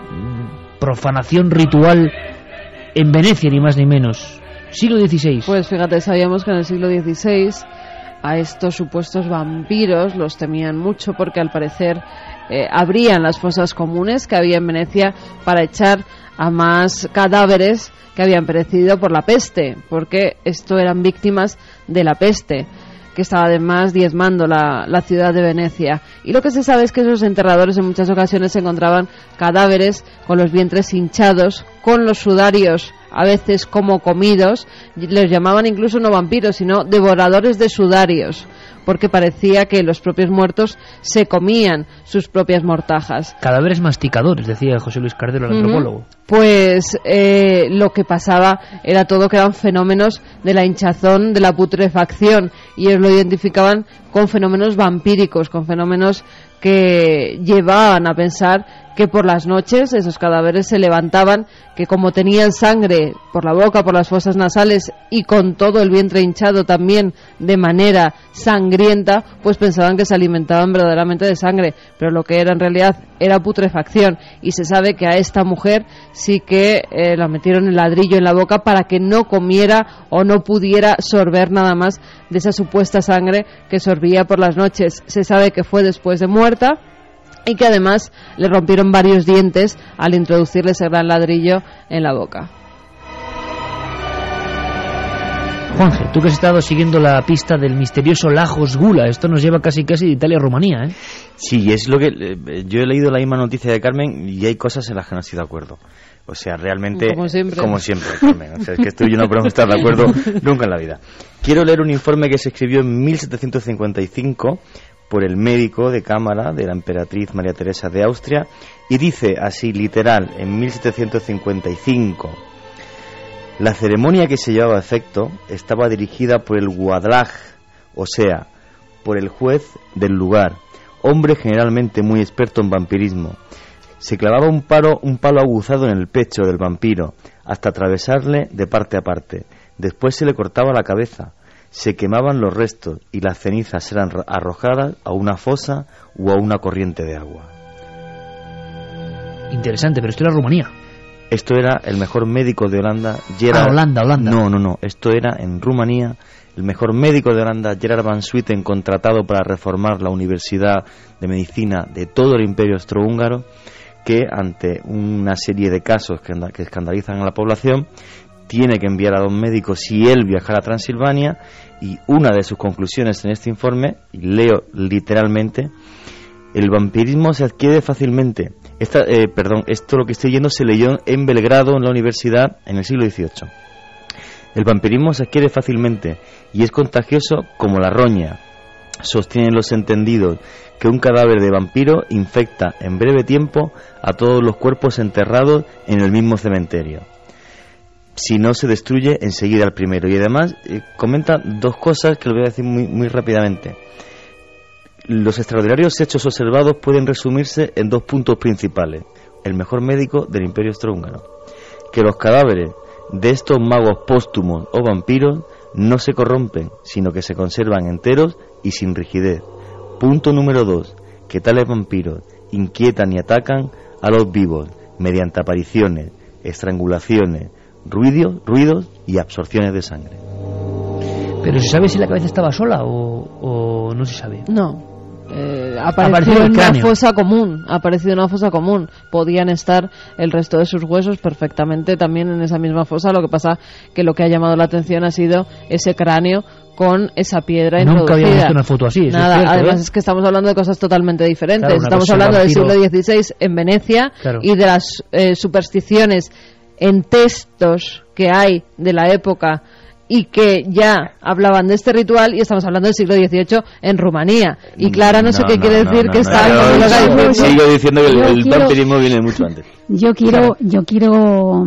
profanación ritual en Venecia, ni más ni menos? Siglo XVI. Pues fíjate, sabíamos que en el siglo XVI a estos supuestos vampiros los temían mucho, porque al parecer abrían las fosas comunes que había en Venecia para echar a más cadáveres que habían perecido por la peste, porque esto eran víctimas de la peste, que estaba además diezmando la ciudad de Venecia. Y lo que se sabe es que esos enterradores en muchas ocasiones encontraban cadáveres con los vientres hinchados, con los sudarios a veces como comidos. Les llamaban incluso no vampiros, sino devoradores de sudarios, porque parecía que los propios muertos se comían sus propias mortajas. Cadáveres masticadores, decía José Luis Cardero, el antropólogo. Pues lo que pasaba era todo que eran fenómenos de la hinchazón, de la putrefacción, y ellos lo identificaban con fenómenos vampíricos, con fenómenos que llevaban a pensar que por las noches esos cadáveres se levantaban, que como tenían sangre por la boca, por las fosas nasales y con todo el vientre hinchado también de manera sangrienta, pues pensaban que se alimentaban verdaderamente de sangre, pero lo que era en realidad era putrefacción. Y se sabe que a esta mujer sí que la metieron el ladrillo en la boca para que no comiera o no pudiera sorber nada más de esa supuesta sangre que sorbía por las noches. Se sabe que fue después de muerta, y que además le rompieron varios dientes al introducirle ese gran ladrillo en la boca. Juanje, tú que has estado siguiendo la pista del misterioso Lajos Gula, esto nos lleva casi de Italia a Rumanía, ¿eh? Sí, es lo que yo he leído la misma noticia de Carmen y hay cosas en las que no estoy de acuerdo. O sea, realmente, como siempre, Carmen. O sea, es que tú y yo no podemos estar de acuerdo nunca en la vida. Quiero leer un informe que se escribió en 1755 por el médico de cámara de la emperatriz María Teresa de Austria, y dice así literal, en 1755: la ceremonia que se llevaba a efecto estaba dirigida por el guadlaj, o sea, por el juez del lugar, hombre generalmente muy experto en vampirismo. Se clavaba un palo aguzado en el pecho del vampiro hasta atravesarle de parte a parte. Después se le cortaba la cabeza, se quemaban los restos y las cenizas eran arrojadas a una fosa o a una corriente de agua. Interesante, pero esto era Rumanía. Esto era el mejor médico de Holanda, Holanda. No, esto era en Rumanía. El mejor médico de Holanda, Gerard van Swieten, contratado para reformar la Universidad de Medicina de todo el Imperio Austrohúngaro, que ante una serie de casos que escandalizan a la población, tiene que enviar a 2 médicos si él viajara a Transilvania, y una de sus conclusiones en este informe, y leo literalmente: el vampirismo se adquiere fácilmente. Esto lo que estoy leyendo se leyó en Belgrado, en la universidad, en el siglo XVIII. El vampirismo se adquiere fácilmente y es contagioso como la roña. Sostienen los entendidos que un cadáver de vampiro infecta en breve tiempo a todos los cuerpos enterrados en el mismo cementerio, si no se destruye enseguida el primero. Y además comenta 2 cosas que lo voy a decir muy rápidamente. Los extraordinarios hechos observados pueden resumirse en 2 puntos principales. El mejor médico del Imperio Austrohúngaro: que los cadáveres de estos magos póstumos o vampiros no se corrompen, sino que se conservan enteros y sin rigidez. Punto número 2: que tales vampiros inquietan y atacan a los vivos mediante apariciones, estrangulaciones, ruidos y absorciones de sangre. ¿Pero se sabe si la cabeza estaba sola o no se sabe? No, apareció en una fosa común. Ha aparecido en una fosa común. Podían estar el resto de sus huesos perfectamente también en esa misma fosa. Lo que pasa que lo que ha llamado la atención ha sido ese cráneo con esa piedra introducida. Nunca había visto una foto así. Nada, es cierto, además es que estamos hablando de cosas totalmente diferentes. Claro, estamos hablando del siglo XVI en Venecia, claro, y de las supersticiones en textos que hay de la época y que ya hablaban de este ritual, y estamos hablando del siglo XVIII en Rumanía. Y Clara no sé qué quiere decir que está... Sigo diciendo que el vampirismo viene mucho antes. Yo quiero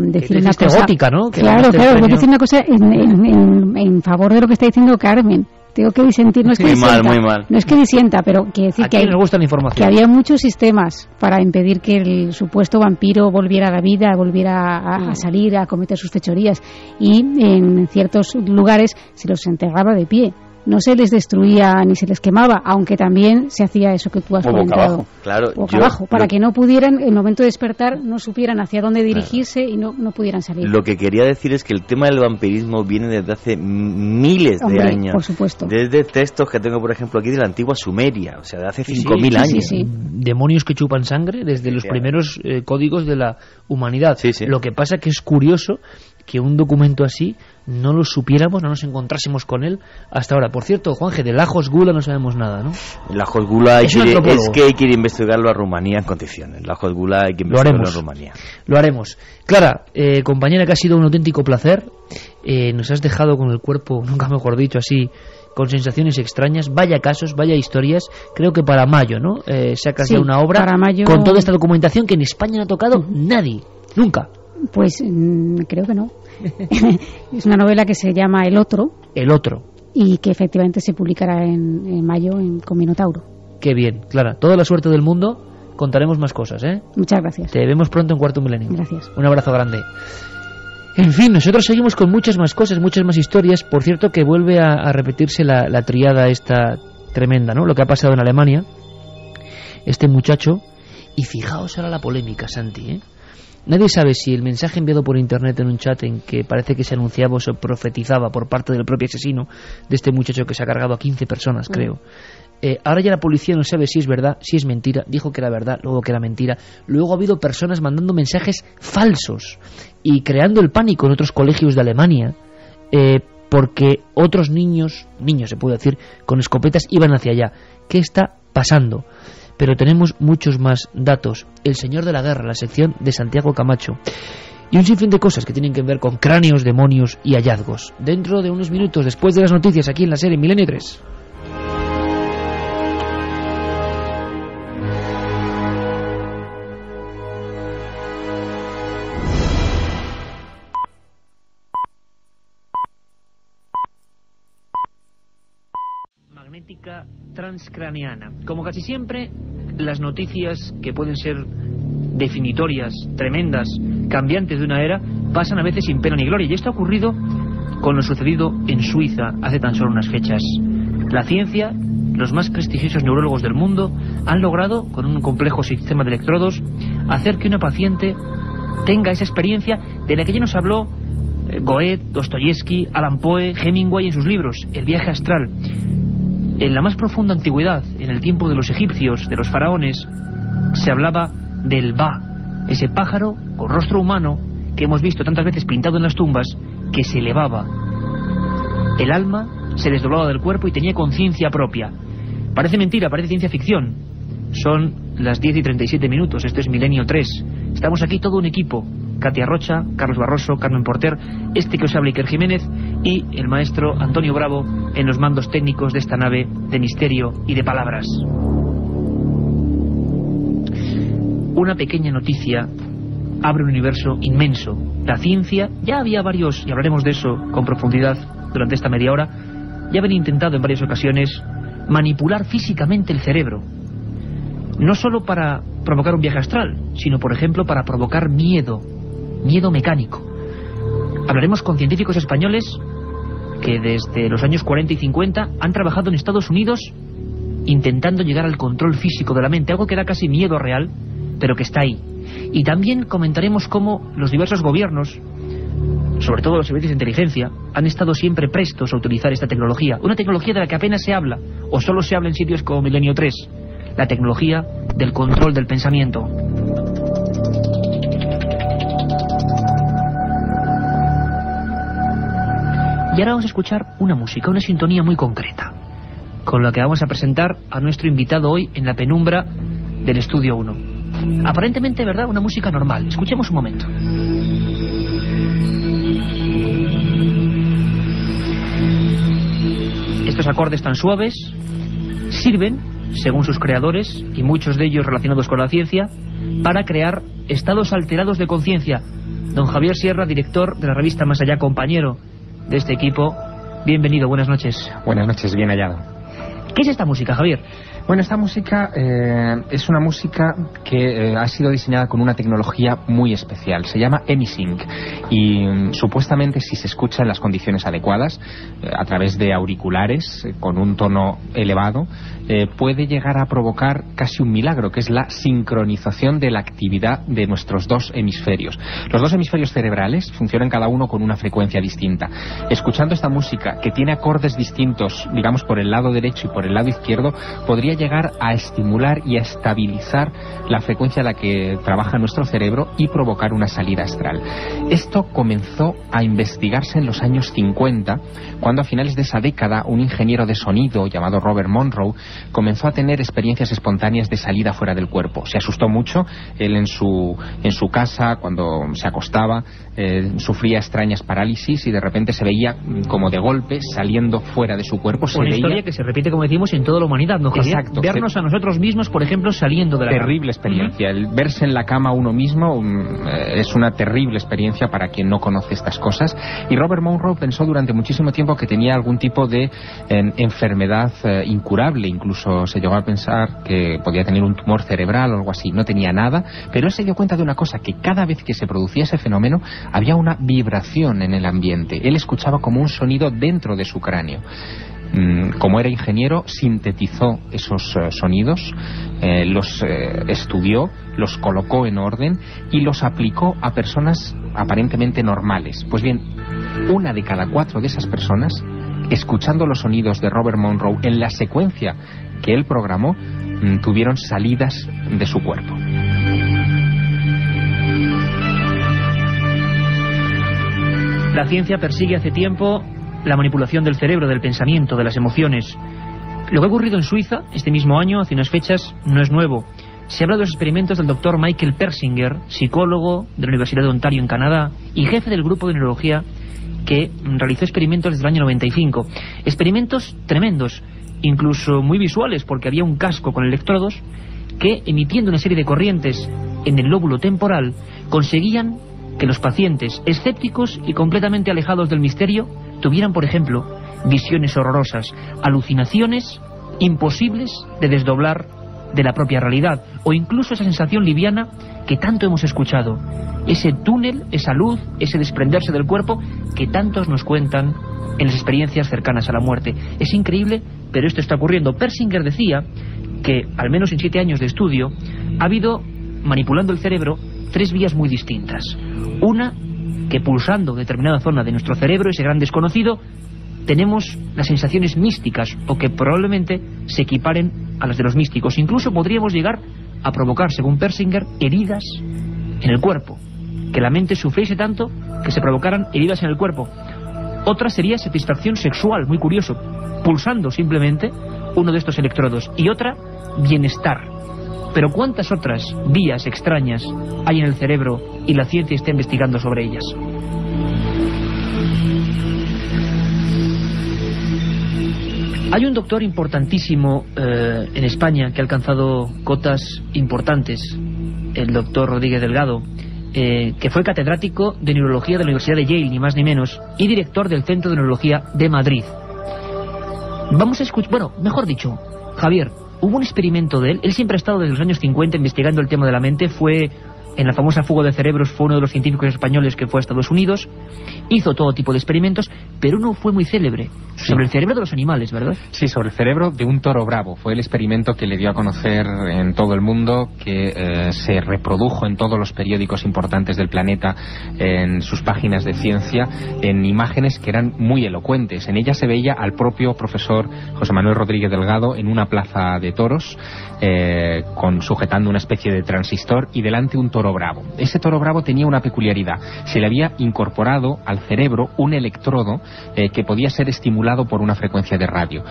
decir una cosa... gótica, ¿no? Claro, voy a decir una cosa en favor de lo que está diciendo Carmen. Tengo que disentir, no es que disienta, muy mal. No es que disienta, pero quiere decir que, nos gusta la información, que había muchos sistemas para impedir que el supuesto vampiro volviera a la vida, volviera a salir, a cometer sus fechorías, y en ciertos lugares se los enterraba de pie. No se les destruía ni se les quemaba, aunque también se hacía eso que tú has comentado. Boca abajo, claro. Boca abajo, para que no pudieran, en el momento de despertar, no supieran hacia dónde dirigirse, y no pudieran salir. Lo que quería decir es que el tema del vampirismo viene desde hace miles de años. Por supuesto. Desde textos que tengo, por ejemplo, aquí de la antigua Sumeria, o sea, de hace 5.000 años. Sí. Demonios que chupan sangre desde los primeros códigos de la humanidad. Sí. Lo que pasa que es curioso que un documento así no lo supiéramos, no nos encontrásemos con él hasta ahora. Por cierto, Juanje, de Lajos Gula no sabemos nada, ¿no? Lajos Gula es que hay que ir a investigarlo a Rumanía en condiciones. Lajos Gula hay que investigarlo a Rumanía. Lo haremos. Clara, compañera, que ha sido un auténtico placer. Nos has dejado con el cuerpo, nunca mejor dicho, así, con sensaciones extrañas. Vaya casos, vaya historias. Creo que para mayo, ¿no? Sacas ya una obra para mayo... con toda esta documentación que en España no ha tocado nadie, nunca. Pues creo que no. Es una novela que se llama El Otro. El Otro. Y que efectivamente se publicará en mayo con Minotauro. Qué bien, Clara. Toda la suerte del mundo. Contaremos más cosas, ¿eh? Muchas gracias. Te vemos pronto en Cuarto Milenio. Gracias. Un abrazo grande. En fin, nosotros seguimos con muchas más cosas, muchas más historias. Por cierto, que vuelve a repetirse la triada esta tremenda, ¿no? Lo que ha pasado en Alemania. Este muchacho. Y fijaos ahora la polémica, Santi, ¿eh? Nadie sabe si el mensaje enviado por internet en un chat en que parece que se anunciaba o se profetizaba por parte del propio asesino de este muchacho que se ha cargado a 15 personas, creo. Ahora ya la policía no sabe si es verdad, si es mentira. Dijo que era verdad, luego que era mentira. Luego ha habido personas mandando mensajes falsos y creando el pánico en otros colegios de Alemania, porque otros niños se puede decir, con escopetas iban hacia allá. ¿Qué está pasando? Pero tenemos muchos más datos. El Señor de la Guerra, la sección de Santiago Camacho. Y un sinfín de cosas que tienen que ver con cráneos, demonios y hallazgos. Dentro de unos minutos, después de las noticias, aquí en la serie Milenio 3. Magnética transcraneana. Como casi siempre, las noticias que pueden ser definitorias, tremendas, cambiantes de una era, pasan a veces sin pena ni gloria. Y esto ha ocurrido con lo sucedido en Suiza hace tan solo unas fechas. La ciencia, los más prestigiosos neurólogos del mundo, han logrado, con un complejo sistema de electrodos, hacer que una paciente tenga esa experiencia de la que ya nos habló Goethe, Dostoyevsky, Allan Poe, Hemingway en sus libros, El viaje astral. En la más profunda antigüedad, en el tiempo de los egipcios, de los faraones, se hablaba del Ba, ese pájaro con rostro humano que hemos visto tantas veces pintado en las tumbas, que se elevaba. El alma se desdoblaba del cuerpo y tenía conciencia propia. Parece mentira, parece ciencia ficción. Son las 10:37. Esto es Milenio 3. Estamos aquí todo un equipo. Katia Rocha, Carlos Barroso, Carmen Porter, este que os habla Iker Jiménez y el maestro Antonio Bravo en los mandos técnicos de esta nave de misterio y de palabras. Una pequeña noticia abre un universo inmenso. La ciencia, ya había varios, y hablaremos de eso con profundidad durante esta media hora, ya habían intentado en varias ocasiones manipular físicamente el cerebro. No solo para provocar un viaje astral, sino por ejemplo para provocar miedo mecánico. Hablaremos con científicos españoles que desde los años 40 y 50 han trabajado en Estados Unidos intentando llegar al control físico de la mente, algo que da casi miedo real, pero que está ahí. Y también comentaremos cómo los diversos gobiernos sobre todo los servicios de inteligencia, han estado siempre prestos a utilizar esta tecnología. Una tecnología de la que apenas se habla, o solo se habla en sitios como Milenio 3. La tecnología del control del pensamiento. Y ahora vamos a escuchar una música, una sintonía muy concreta, con la que vamos a presentar a nuestro invitado hoy en la penumbra del Estudio 1. Aparentemente, ¿verdad?, una música normal. Escuchemos un momento. Estos acordes tan suaves sirven, según sus creadores, y muchos de ellos relacionados con la ciencia, para crear estados alterados de conciencia. Don Javier Sierra, director de la revista Más Allá, compañero de este equipo, bienvenido, buenas noches. Buenas noches, bien hallado. ¿Qué es esta música, Javier? Bueno, esta música es una música que ha sido diseñada con una tecnología muy especial. Se llama EmiSync y supuestamente, si se escucha en las condiciones adecuadas, a través de auriculares con un tono elevado, puede llegar a provocar casi un milagro, que es la sincronización de la actividad de nuestros dos hemisferios. Los dos hemisferios cerebrales funcionan cada uno con una frecuencia distinta. Escuchando esta música, que tiene acordes distintos, digamos, por el lado derecho y por el lado izquierdo, podría llegar a estimular y a estabilizar la frecuencia a la que trabaja nuestro cerebro y provocar una salida astral. Esto comenzó a investigarse en los años 50, cuando a finales de esa década un ingeniero de sonido llamado Robert Monroe comenzó a tener experiencias espontáneas de salida fuera del cuerpo. Se asustó mucho. Él en su casa, cuando se acostaba, sufría extrañas parálisis y de repente se veía como de golpe saliendo fuera de su cuerpo. Una historia que se repite, como decimos, en toda la humanidad, ¿no, Javier? Exacto. Vernos a nosotros mismos, por ejemplo, saliendo de la cama. Terrible experiencia. El verse en la cama uno mismo es una terrible experiencia para quien no conoce estas cosas. Y Robert Monroe pensó durante muchísimo tiempo que tenía algún tipo de enfermedad incurable. Incluso se llegó a pensar que podía tener un tumor cerebral o algo así. No tenía nada, pero él se dio cuenta de una cosa, que cada vez que se producía ese fenómeno había una vibración en el ambiente. Él escuchaba como un sonido dentro de su cráneo. Como era ingeniero, sintetizó esos sonidos, los estudió, los colocó en orden y los aplicó a personas aparentemente normales. Pues bien, 1 de cada 4 de esas personas, escuchando los sonidos de Robert Monroe en la secuencia que él programó, tuvieron salidas de su cuerpo. La ciencia persigue hace tiempo la manipulación del cerebro, del pensamiento, de las emociones. Lo que ha ocurrido en Suiza este mismo año, hace unas fechas, no es nuevo. Se habla de los experimentos del doctor Michael Persinger, psicólogo de la Universidad de Ontario en Canadá y jefe del grupo de neurología que realizó experimentos desde el año 95. Experimentos tremendos, incluso muy visuales, porque había un casco con electrodos que, emitiendo una serie de corrientes en el lóbulo temporal, conseguían que los pacientes escépticos y completamente alejados del misterio tuvieran, por ejemplo, visiones horrorosas, alucinaciones imposibles de desdoblar de la propia realidad, o incluso esa sensación liviana que tanto hemos escuchado, ese túnel, esa luz, ese desprenderse del cuerpo que tantos nos cuentan en las experiencias cercanas a la muerte. Es increíble, pero esto está ocurriendo. Persinger decía que, al menos en 7 años de estudio, ha habido, manipulando el cerebro, 3 vías muy distintas. Una, que pulsando determinada zona de nuestro cerebro, ese gran desconocido, tenemos las sensaciones místicas, o que probablemente se equiparen a las de los místicos. Incluso podríamos llegar a provocar, según Persinger, heridas en el cuerpo, que la mente sufriese tanto que se provocaran heridas en el cuerpo. Otra sería satisfacción sexual, muy curioso, pulsando simplemente uno de estos electrodos. Y otra, bienestar. Pero ¿cuántas otras vías extrañas hay en el cerebro y la ciencia está investigando sobre ellas? Hay un doctor importantísimo en España que ha alcanzado cotas importantes, el doctor Rodríguez Delgado, que fue catedrático de neurología de la Universidad de Yale, ni más ni menos, y director del Centro de Neurología de Madrid. Vamos a escuchar, bueno, mejor dicho, Javier, hubo un experimento de él siempre ha estado desde los años 50 investigando el tema de la mente, fue en la famosa fuga de cerebros, fue uno de los científicos españoles que fue a Estados Unidos, hizo todo tipo de experimentos, pero uno fue muy célebre, sobre el cerebro de los animales, ¿verdad? Sí, sobre el cerebro de un toro bravo. Fue el experimento que le dio a conocer en todo el mundo, que se reprodujo en todos los periódicos importantes del planeta, en sus páginas de ciencia, en imágenes que eran muy elocuentes. En ellas se veía al propio profesor José Manuel Rodríguez Delgado en una plaza de toros, sujetando una especie de transistor, y delante un toro bravo. Ese toro bravo tenía una peculiaridad: se le había incorporado al cerebro un electrodo que podía ser estimulado por una frecuencia de radio.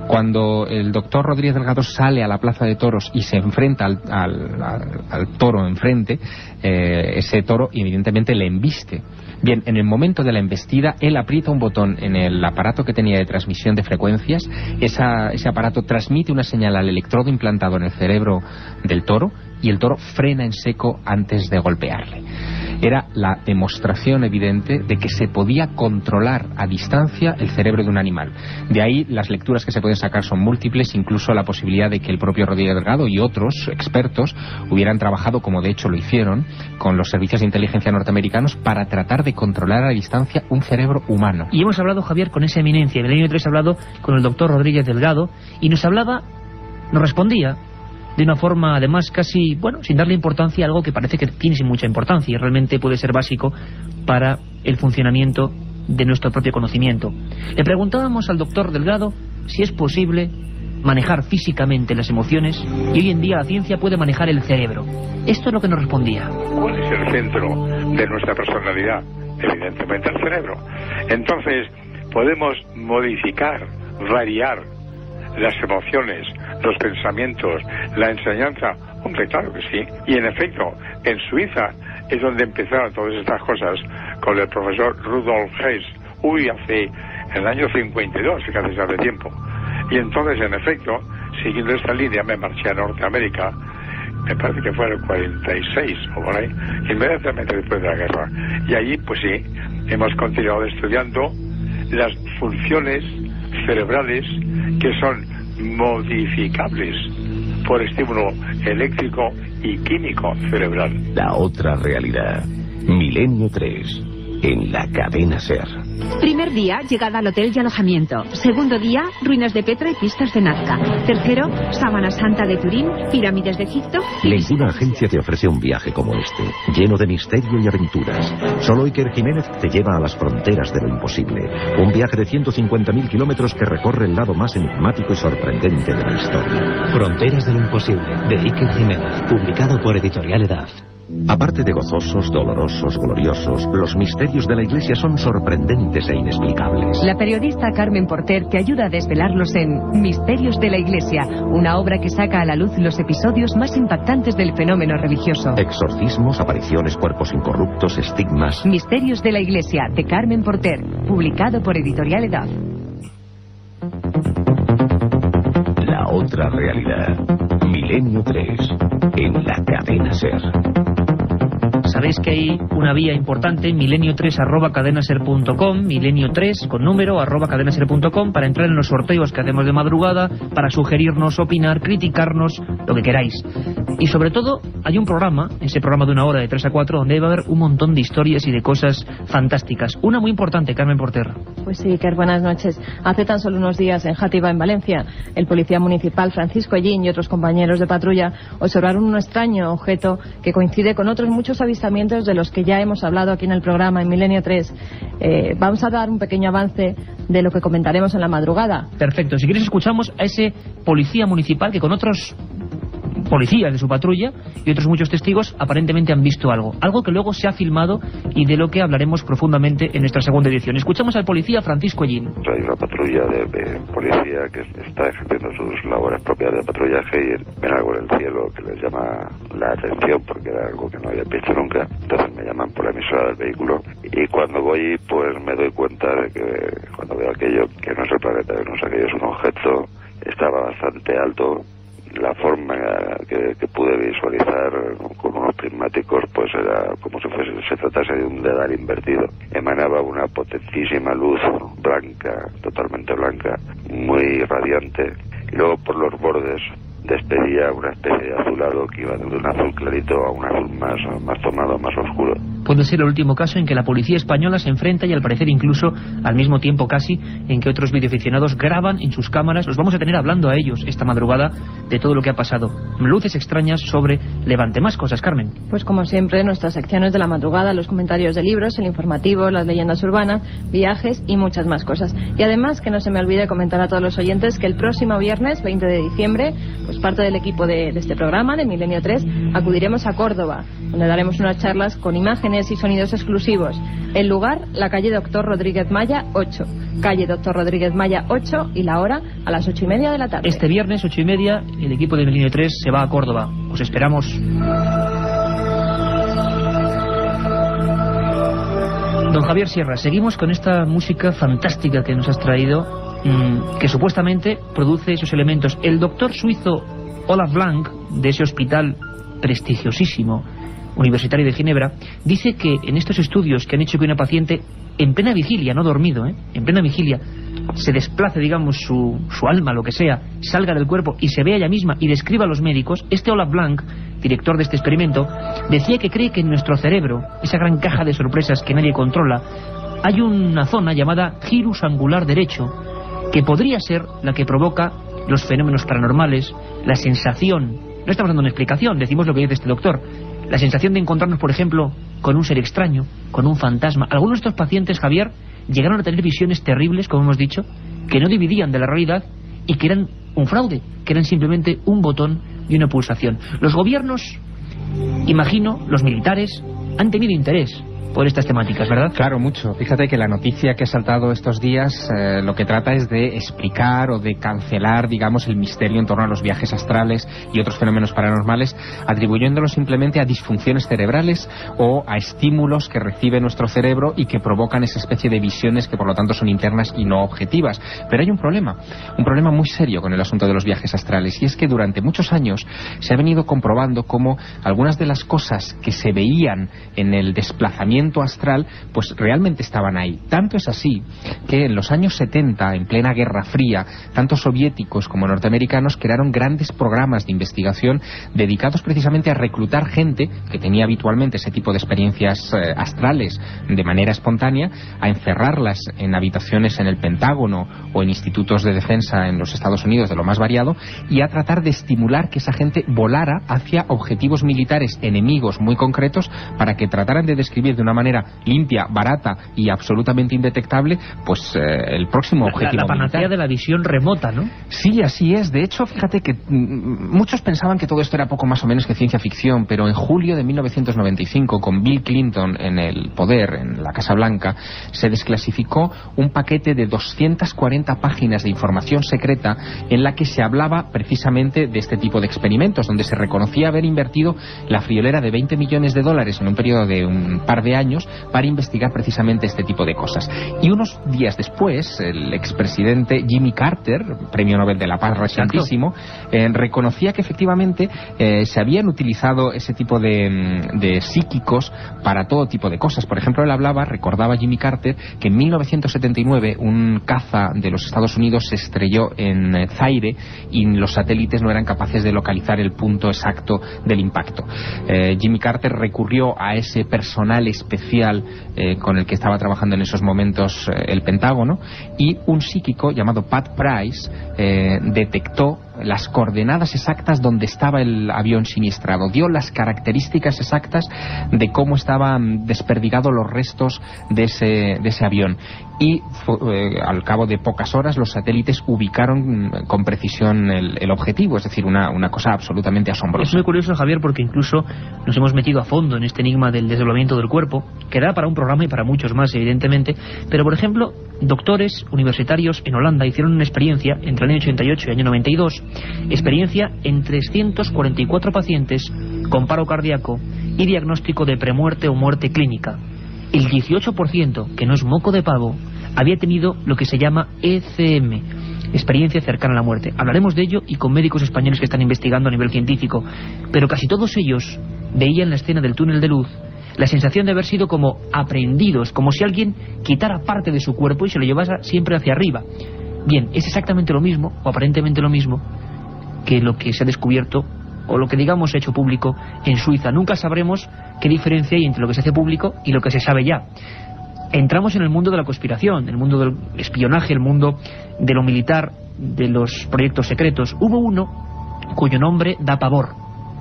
Cuando el doctor Rodríguez Delgado sale a la plaza de toros y se enfrenta al toro enfrente, ese toro evidentemente le embiste. Bien, en el momento de la embestida, él aprieta un botón en el aparato que tenía de transmisión de frecuencias. Ese aparato transmite una señal al electrodo implantado en el cerebro del toro, y el toro frena en seco antes de golpearle. Era la demostración evidente de que se podía controlar a distancia el cerebro de un animal. De ahí las lecturas que se pueden sacar son múltiples, incluso la posibilidad de que el propio Rodríguez Delgado y otros expertos hubieran trabajado, como de hecho lo hicieron, con los servicios de inteligencia norteamericanos para tratar de controlar a distancia un cerebro humano. Y hemos hablado, Javier, con esa eminencia. Milenio 3 ha hablado con el doctor Rodríguez Delgado y nos respondía de una forma, además, casi, sin darle importancia a algo que parece que tiene mucha importancia y realmente puede ser básico para el funcionamiento de nuestro propio conocimiento. Le preguntábamos al doctor Delgado si es posible manejar físicamente las emociones, y hoy en día la ciencia puede manejar el cerebro. Esto es lo que nos respondía. ¿Cuál es el centro de nuestra personalidad? Evidentemente el cerebro. Entonces, podemos modificar, variar las emociones, los pensamientos, la enseñanza. Hombre, claro que sí. Y en efecto, en Suiza es donde empezaron todas estas cosas con el profesor Rudolf Hess. Hace en el año 52, fíjate, hace tiempo. Y entonces, en efecto, siguiendo esta línea, me marché a Norteamérica, me parece que fue en el 46 o por ahí, inmediatamente después de la guerra. Y allí, pues sí, hemos continuado estudiando las funciones cerebrales que son modificables por estímulo eléctrico y químico cerebral. La otra realidad. Milenio 3, en la cadena SER. Primer día, llegada al hotel y alojamiento. Segundo día, ruinas de Petra y pistas de Nazca. Tercero, Sábana Santa de Turín, pirámides de Egipto. Ninguna agencia te ofrece un viaje como este, lleno de misterio y aventuras. Solo Iker Jiménez te lleva a las fronteras de lo imposible. Un viaje de 150.000 kilómetros que recorre el lado más enigmático y sorprendente de la historia. Fronteras de lo imposible, de Iker Jiménez, publicado por Editorial Edad. Aparte de gozosos, dolorosos, gloriosos, los misterios de la Iglesia son sorprendentes e inexplicables. La periodista Carmen Porter te ayuda a desvelarlos en Misterios de la Iglesia, una obra que saca a la luz los episodios más impactantes del fenómeno religioso. Exorcismos, apariciones, cuerpos incorruptos, estigmas. Misterios de la Iglesia, de Carmen Porter, publicado por Editorial Edad. La otra realidad. Milenio 3, en la cadena SER. Sabéis que hay una vía importante, milenio3@cadenaser.com, milenio3 con número @cadenaser.com, para entrar en los sorteos que hacemos de madrugada, para sugerirnos, opinar, criticarnos, lo que queráis. Y sobre todo, hay un programa, ese programa de 1 hora de 3 a 4, donde va a haber un montón de historias y de cosas fantásticas. Una muy importante, Carmen Porter. Pues sí, Iker, buenas noches. Hace tan solo unos días en Játiva, en Valencia, el policía municipal Francisco Ellín y otros compañeros de patrulla observaron un extraño objeto que coincide con otros muchos avistamientos de los que ya hemos hablado aquí en el programa, en Milenio 3. Vamos a dar un pequeño avance de lo que comentaremos en la madrugada. Perfecto. Si quieres, escuchamos a ese policía municipal que con otros policías de su patrulla y otros muchos testigos aparentemente han visto algo que luego se ha filmado y de lo que hablaremos profundamente en nuestra segunda edición. Escuchamos al policía Francisco Ellín. Hay una patrulla de policía que está ejerciendo sus labores propias de patrullaje y ven algo en el cielo que les llama la atención porque era algo que no habían visto nunca. Entonces me llaman por la emisora del vehículo y cuando voy pues me doy cuenta de que cuando veo aquello que no es el planeta Venus, aquello es un objeto, estaba bastante alto. La forma que pude visualizar con unos prismáticos pues era como si se tratase de un dedal invertido. Emanaba una potentísima luz blanca, totalmente blanca, muy radiante, y luego por los bordes despedía una especie de azulado que iba de un azul clarito a un azul más tomado, más oscuro. puede ser el último caso en que la policía española se enfrenta y al parecer incluso al mismo tiempo casi en que otros videoaficionados graban en sus cámaras. Los vamos a tener hablando a ellos esta madrugada de todo lo que ha pasado. Luces extrañas sobre Levante. Más cosas, Carmen. Pues como siempre, nuestras secciones de la madrugada, los comentarios de libros, el informativo, las leyendas urbanas, viajes y muchas más cosas. Y además, que no se me olvide comentar a todos los oyentes que el próximo viernes, 20 de diciembre, pues parte del equipo de este programa, de Milenio 3, acudiremos a Córdoba, donde daremos unas charlas con imágenes y sonidos exclusivos. El lugar, la calle Doctor Rodríguez Maya 8. Calle Doctor Rodríguez Maya 8 y la hora a las 8:30 de la tarde. Este viernes, 8:30, el equipo de Milenio 3 se va a Córdoba. Os esperamos. Don Javier Sierra, seguimos con esta música fantástica que nos has traído, que supuestamente produce esos elementos. El doctor suizo Olaf Blank, de ese hospital prestigiosísimo universitario de Ginebra, dice que en estos estudios que han hecho que una paciente en plena vigilia, no dormido, en plena vigilia, se desplace, digamos, su alma, lo que sea, salga del cuerpo y se vea ella misma y describa a los médicos. Este Olaf Blank, director de este experimento, decía que cree que en nuestro cerebro, esa gran caja de sorpresas que nadie controla, hay una zona llamada gyrus angular derecho, que podría ser la que provoca los fenómenos paranormales, la sensación, no estamos dando una explicación, decimos lo que dice este doctor, la sensación de encontrarnos, por ejemplo, con un ser extraño, con un fantasma. Algunos de estos pacientes, Javier, llegaron a tener visiones terribles, como hemos dicho, que no dividían de la realidad y que eran un fraude, que eran simplemente un botón y una pulsación. Los gobiernos, imagino, los militares, han tenido interés por estas temáticas, ¿verdad? Claro, mucho. Fíjate que la noticia que ha saltado estos días lo que trata es de explicar o de cancelar, digamos, el misterio en torno a los viajes astrales y otros fenómenos paranormales, atribuyéndolo simplemente a disfunciones cerebrales o a estímulos que recibe nuestro cerebro y que provocan esa especie de visiones que por lo tanto son internas y no objetivas. Pero hay un problema muy serio con el asunto de los viajes astrales, y es que durante muchos años se ha venido comprobando cómo algunas de las cosas que se veían en el desplazamiento astral, pues realmente estaban ahí. Tanto es así que en los años 70, en plena Guerra Fría, tanto soviéticos como norteamericanos crearon grandes programas de investigación dedicados precisamente a reclutar gente que tenía habitualmente ese tipo de experiencias astrales de manera espontánea, a encerrarlas en habitaciones en el Pentágono o en institutos de defensa en los Estados Unidos de lo más variado, y a tratar de estimular que esa gente volara hacia objetivos militares enemigos muy concretos para que trataran de describir de una manera limpia, barata y absolutamente indetectable, pues el próximo objetivo la panacea militar. De la visión remota, ¿no? Sí, así es. De hecho, fíjate que muchos pensaban que todo esto era poco más o menos que ciencia ficción, pero en julio de 1995, con Bill Clinton en el poder, en la Casa Blanca, se desclasificó un paquete de 240 páginas de información secreta en la que se hablaba precisamente de este tipo de experimentos, donde se reconocía haber invertido la friolera de $20 millones en un periodo de un par de años para investigar precisamente este tipo de cosas. Y unos días después, el expresidente Jimmy Carter, premio Nobel de la Paz recientísimo, reconocía que efectivamente se habían utilizado ese tipo de psíquicos para todo tipo de cosas. Por ejemplo, recordaba Jimmy Carter que en 1979 un caza de los Estados Unidos se estrelló en Zaire y los satélites no eran capaces de localizar el punto exacto del impacto. Jimmy Carter recurrió a ese personal especial con el que estaba trabajando en esos momentos el Pentágono, y un psíquico llamado Pat Price detectó las coordenadas exactas donde estaba el avión siniestrado, dio las características exactas de cómo estaban desperdigados los restos de ese avión, y al cabo de pocas horas los satélites ubicaron con precisión el objetivo. Es decir, una cosa absolutamente asombrosa. Es muy curioso, Javier, porque incluso nos hemos metido a fondo en este enigma del desdoblamiento del cuerpo, que da para un programa y para muchos más, evidentemente, pero por ejemplo, doctores universitarios en Holanda hicieron una experiencia entre el año 88 y el año 92, experiencia en 344 pacientes con paro cardíaco y diagnóstico de premuerte o muerte clínica. El 18%, que no es moco de pavo, había tenido lo que se llama ECM, experiencia cercana a la muerte. Hablaremos de ello y con médicos españoles que están investigando a nivel científico, pero casi todos ellos veían la escena del túnel de luz la sensación de haber sido como aprehendidos, como si alguien quitara parte de su cuerpo y se lo llevara siempre hacia arriba. Bien, es exactamente lo mismo, o aparentemente lo mismo, que lo que se ha descubierto o lo que digamos se ha hecho público en Suiza. Nunca sabremos qué diferencia hay entre lo que se hace público y lo que se sabe ya. Entramos en el mundo de la conspiración, el mundo del espionaje, el mundo de lo militar, de los proyectos secretos. Hubo uno cuyo nombre da pavor,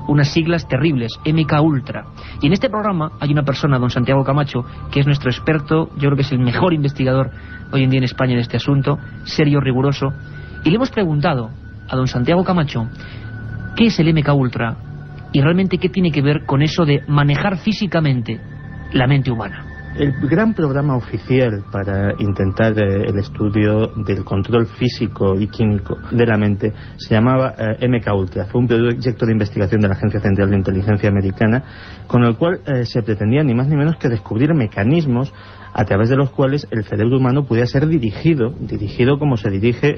unas siglas terribles, MK Ultra. Y en este programa hay una persona, don Santiago Camacho, que es nuestro experto, yo creo que es el mejor investigador hoy en día en España en este asunto, serio, riguroso, y le hemos preguntado a don Santiago Camacho qué es el MK Ultra y realmente qué tiene que ver con eso de manejar físicamente la mente humana. El gran programa oficial para intentar el estudio del control físico y químico de la mente se llamaba MK Ultra. Fue un proyecto de investigación de la Agencia Central de Inteligencia Americana, con el cual se pretendía ni más ni menos que descubrir mecanismos a través de los cuales el cerebro humano pudiera ser dirigido como se dirige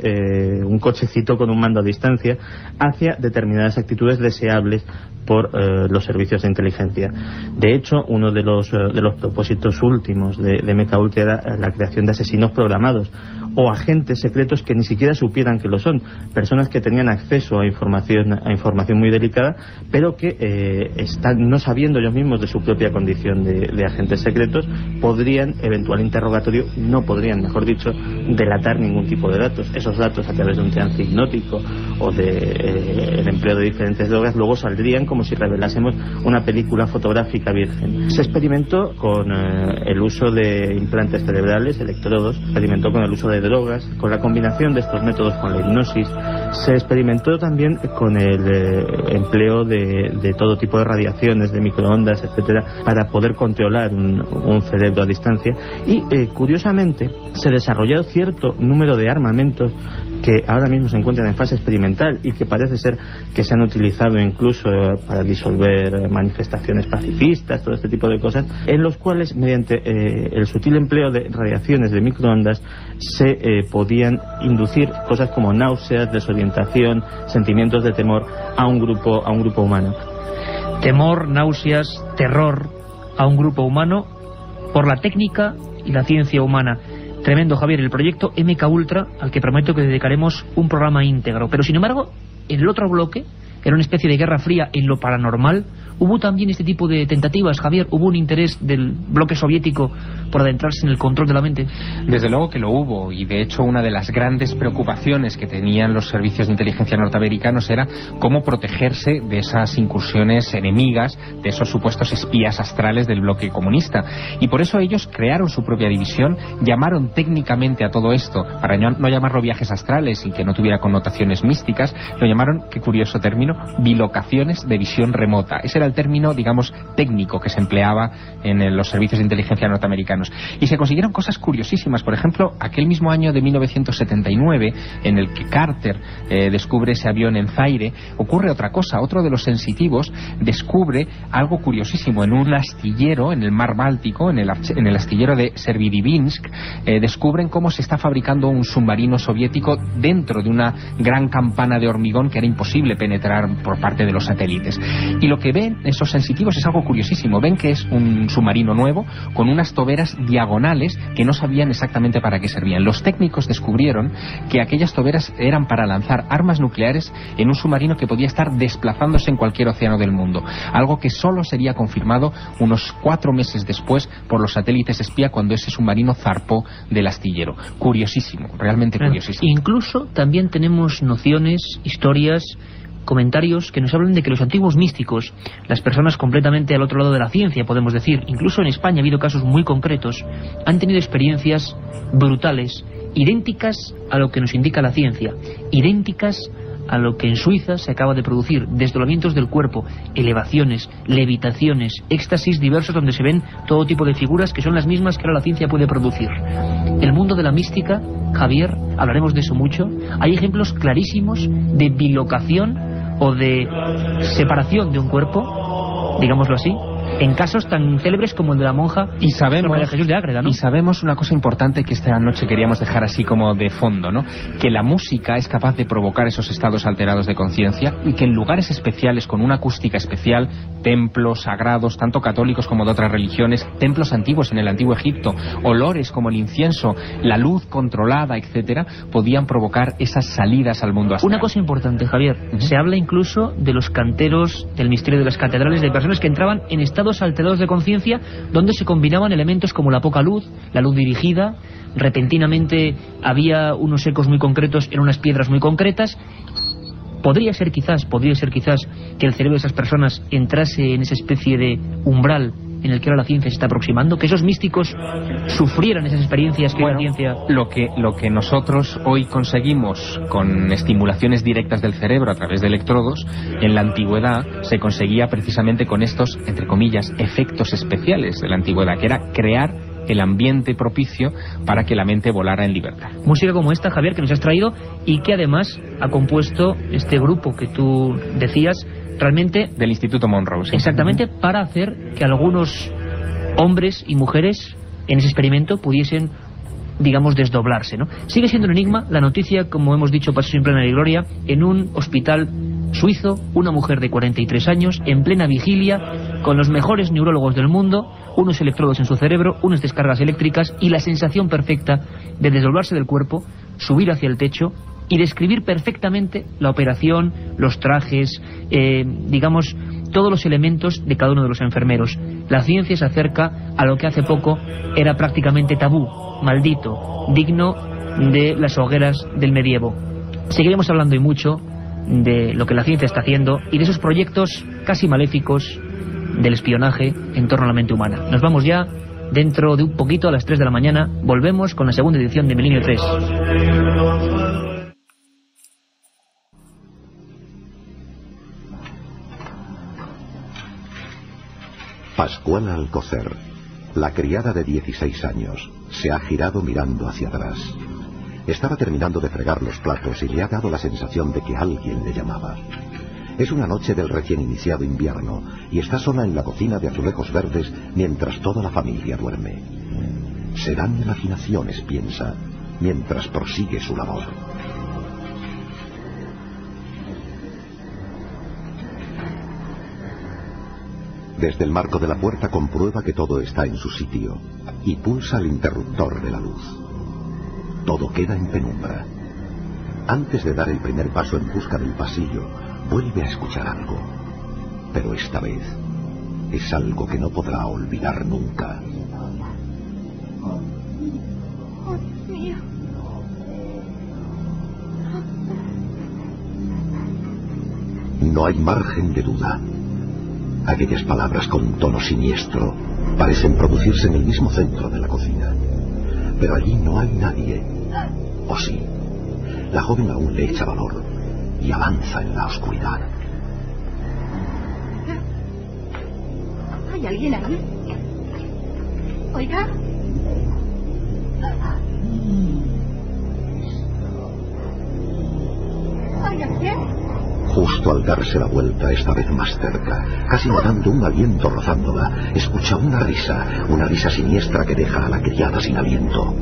un cochecito con un mando a distancia, hacia determinadas actitudes deseables por los servicios de inteligencia. De hecho, uno de los propósitos últimos de MK Ultra era la creación de asesinos programados o agentes secretos que ni siquiera supieran que lo son, personas que tenían acceso a información muy delicada, pero que no sabiendo ellos mismos de su propia condición de agentes secretos, eventual interrogatorio, no podrían, mejor dicho, delatar ningún tipo de datos. Esos datos, a través de un trance hipnótico o de el empleo de diferentes drogas, luego saldrían como si revelásemos una película fotográfica virgen. Se experimentó con el uso de implantes cerebrales, electrodos, se experimentó con el uso de drogas, con la combinación de estos métodos con la hipnosis, se experimentó también con el empleo de todo tipo de radiaciones, de microondas, etcétera, para poder controlar un cerebro a distancia. Y curiosamente se desarrolló cierto número de armamentos que ahora mismo se encuentran en fase experimental y que parece ser que se han utilizado incluso para disolver manifestaciones pacifistas, todo este tipo de cosas, en los cuales mediante el sutil empleo de radiaciones de microondas se podían inducir cosas como náuseas, desorientación, sentimientos de temor a un grupo humano. Temor, náuseas, terror a un grupo humano por la técnica y la ciencia humana. Tremendo, Javier, el proyecto MK Ultra, al que prometo que dedicaremos un programa íntegro. Pero sin embargo, en el otro bloque, era una especie de guerra fría en lo paranormal, hubo también este tipo de tentativas, Javier. ¿Hubo un interés del bloque soviético por adentrarse en el control de la mente? Desde luego que lo hubo, y de hecho una de las grandes preocupaciones que tenían los servicios de inteligencia norteamericanos era cómo protegerse de esas incursiones enemigas, de esos supuestos espías astrales del bloque comunista. Y por eso ellos crearon su propia división, llamaron técnicamente a todo esto, para no llamarlo viajes astrales y que no tuviera connotaciones místicas, lo llamaron, qué curioso término, bilocaciones de visión remota. Ese era el término, digamos, técnico que se empleaba en los servicios de inteligencia norteamericanos. Y se consiguieron cosas curiosísimas. Por ejemplo, aquel mismo año de 1979, en el que Carter descubre ese avión en Zaire, ocurre otra cosa. Otro de los sensitivos descubre algo curiosísimo. En un astillero, en el mar Báltico, en el astillero de Severodvinsk, descubren cómo se está fabricando un submarino soviético dentro de una gran campana de hormigón que era imposible penetrar por parte de los satélites. Y lo que ven esos sensitivos es algo curiosísimo. Ven que es un submarino nuevo con unas toberas diagonales que no sabían exactamente para qué servían. Los técnicos descubrieron que aquellas toberas eran para lanzar armas nucleares en un submarino que podía estar desplazándose en cualquier océano del mundo. Algo que solo sería confirmado unos 4 meses después por los satélites espía, cuando ese submarino zarpó del astillero. Curiosísimo, realmente curiosísimo. Incluso también tenemos nociones, historias, comentarios que nos hablan de que los antiguos místicos, las personas completamente al otro lado de la ciencia, podemos decir, incluso en España ha habido casos muy concretos, han tenido experiencias brutales, idénticas a lo que nos indica la ciencia, idénticas a lo que en Suiza se acaba de producir: desdoblamientos del cuerpo, elevaciones, levitaciones, éxtasis diversos donde se ven todo tipo de figuras que son las mismas que ahora la ciencia puede producir. El mundo de la mística, Javier, hablaremos de eso mucho. Hay ejemplos clarísimos de bilocación o de separación de un cuerpo, digámoslo así, en casos tan célebres como el de la monja y sabemos, de Jesús de Ágreda, ¿no? Y sabemos una cosa importante que esta noche queríamos dejar así como de fondo, ¿no? Que la música es capaz de provocar esos estados alterados de conciencia y que en lugares especiales, con una acústica especial, templos sagrados, tanto católicos como de otras religiones, templos antiguos en el antiguo Egipto, olores como el incienso, la luz controlada, etcétera, podían provocar esas salidas al mundo astral. Una cosa importante, Javier, se habla incluso de los canteros del misterio de las catedrales, de personas que entraban en estados alterados de conciencia donde se combinaban elementos como la poca luz, la luz dirigida, repentinamente había unos ecos muy concretos en unas piedras muy concretas. Podría ser quizás que el cerebro de esas personas entrase en esa especie de umbral en el que ahora la ciencia se está aproximando, que esos místicos sufrieran esas experiencias que la ciencia... Lo que nosotros hoy conseguimos con estimulaciones directas del cerebro a través de electrodos, en la antigüedad se conseguía precisamente con estos, entre comillas, efectos especiales de la antigüedad, que era crear el ambiente propicio para que la mente volara en libertad. Música como esta, Javier, que nos has traído y que además ha compuesto este grupo que tú decías, realmente... Del Instituto Monroe. ¿Sí? Exactamente, para hacer que algunos hombres y mujeres en ese experimento pudiesen, digamos, desdoblarse, ¿no? Sigue siendo un enigma la noticia, como hemos dicho, pasó sin plena gloria, en un hospital suizo, una mujer de 43 años, en plena vigilia, con los mejores neurólogos del mundo, unos electrodos en su cerebro, unas descargas eléctricas y la sensación perfecta de desdoblarse del cuerpo, subir hacia el techo y describir perfectamente la operación, los trajes, digamos, todos los elementos de cada uno de los enfermeros. La ciencia se acerca a lo que hace poco era prácticamente tabú, maldito, digno de las hogueras del medievo. Seguiremos hablando y mucho de lo que la ciencia está haciendo y de esos proyectos casi maléficos del espionaje en torno a la mente humana. Nos vamos ya, dentro de un poquito, a las 3 de la mañana, volvemos con la segunda edición de Milenio 3. Pascuala Alcocer, la criada de 16 años, se ha girado mirando hacia atrás. Estaba terminando de fregar los platos y le ha dado la sensación de que alguien le llamaba. Es una noche del recién iniciado invierno y está sola en la cocina de azulejos verdes mientras toda la familia duerme. Serán imaginaciones, piensa, mientras prosigue su labor. Desde el marco de la puerta comprueba que todo está en su sitio y pulsa el interruptor de la luz. Todo queda en penumbra. Antes de dar el primer paso en busca del pasillo, vuelve a escuchar algo. Pero esta vez es algo que no podrá olvidar nunca. No hay margen de duda. Aquellas palabras con tono siniestro parecen producirse en el mismo centro de la cocina. Pero allí no hay nadie. ¿O sí? La joven aún le echa valor y avanza en la oscuridad. ¿Hay alguien ahí? Oiga. ¿Hay alguien? Justo al darse la vuelta, esta vez más cerca, casi notando un aliento rozándola, escucha una risa siniestra que deja a la criada sin aliento.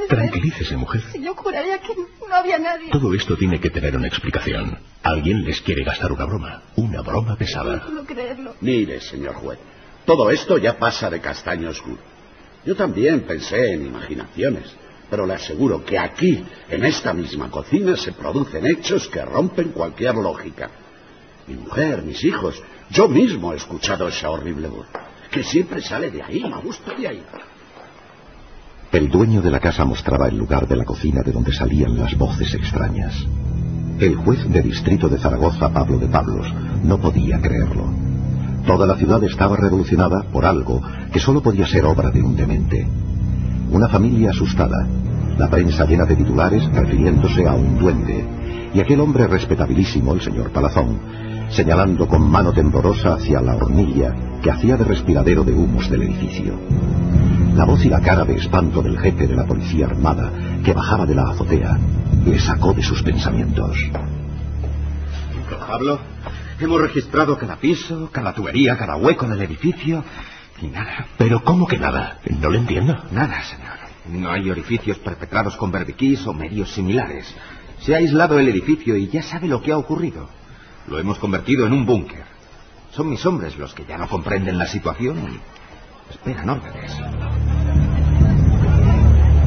Tranquilícese, mujer. Si yo juraría que no había nadie. Todo esto tiene que tener una explicación. Alguien les quiere gastar una broma pesada. No puedo creerlo. Mire, señor juez, todo esto ya pasa de castaño oscuro. Yo también pensé en imaginaciones, pero le aseguro que aquí, en esta misma cocina, se producen hechos que rompen cualquier lógica. Mi mujer, mis hijos, yo mismo he escuchado esa horrible voz, que siempre sale de ahí, justo de ahí. El dueño de la casa mostraba el lugar de la cocina de donde salían las voces extrañas. El juez de distrito de Zaragoza, Pablo de Pablos, no podía creerlo. Toda la ciudad estaba revolucionada por algo que solo podía ser obra de un demente. Una familia asustada, la prensa llena de titulares refiriéndose a un duende, y aquel hombre respetabilísimo, el señor Palazón, señalando con mano temblorosa hacia la hornilla que hacía de respiradero de humos del edificio. La voz y la cara de espanto del jefe de la policía armada, que bajaba de la azotea, le sacó de sus pensamientos. Pablo, hemos registrado cada piso, cada tubería, cada hueco del edificio y nada. ¿Pero cómo que nada? No lo entiendo. Nada, señor. No hay orificios perpetrados con berbiquís o medios similares. Se ha aislado el edificio y ya sabe lo que ha ocurrido. Lo hemos convertido en un búnker. Son mis hombres los que ya no comprenden la situación y esperan órdenes.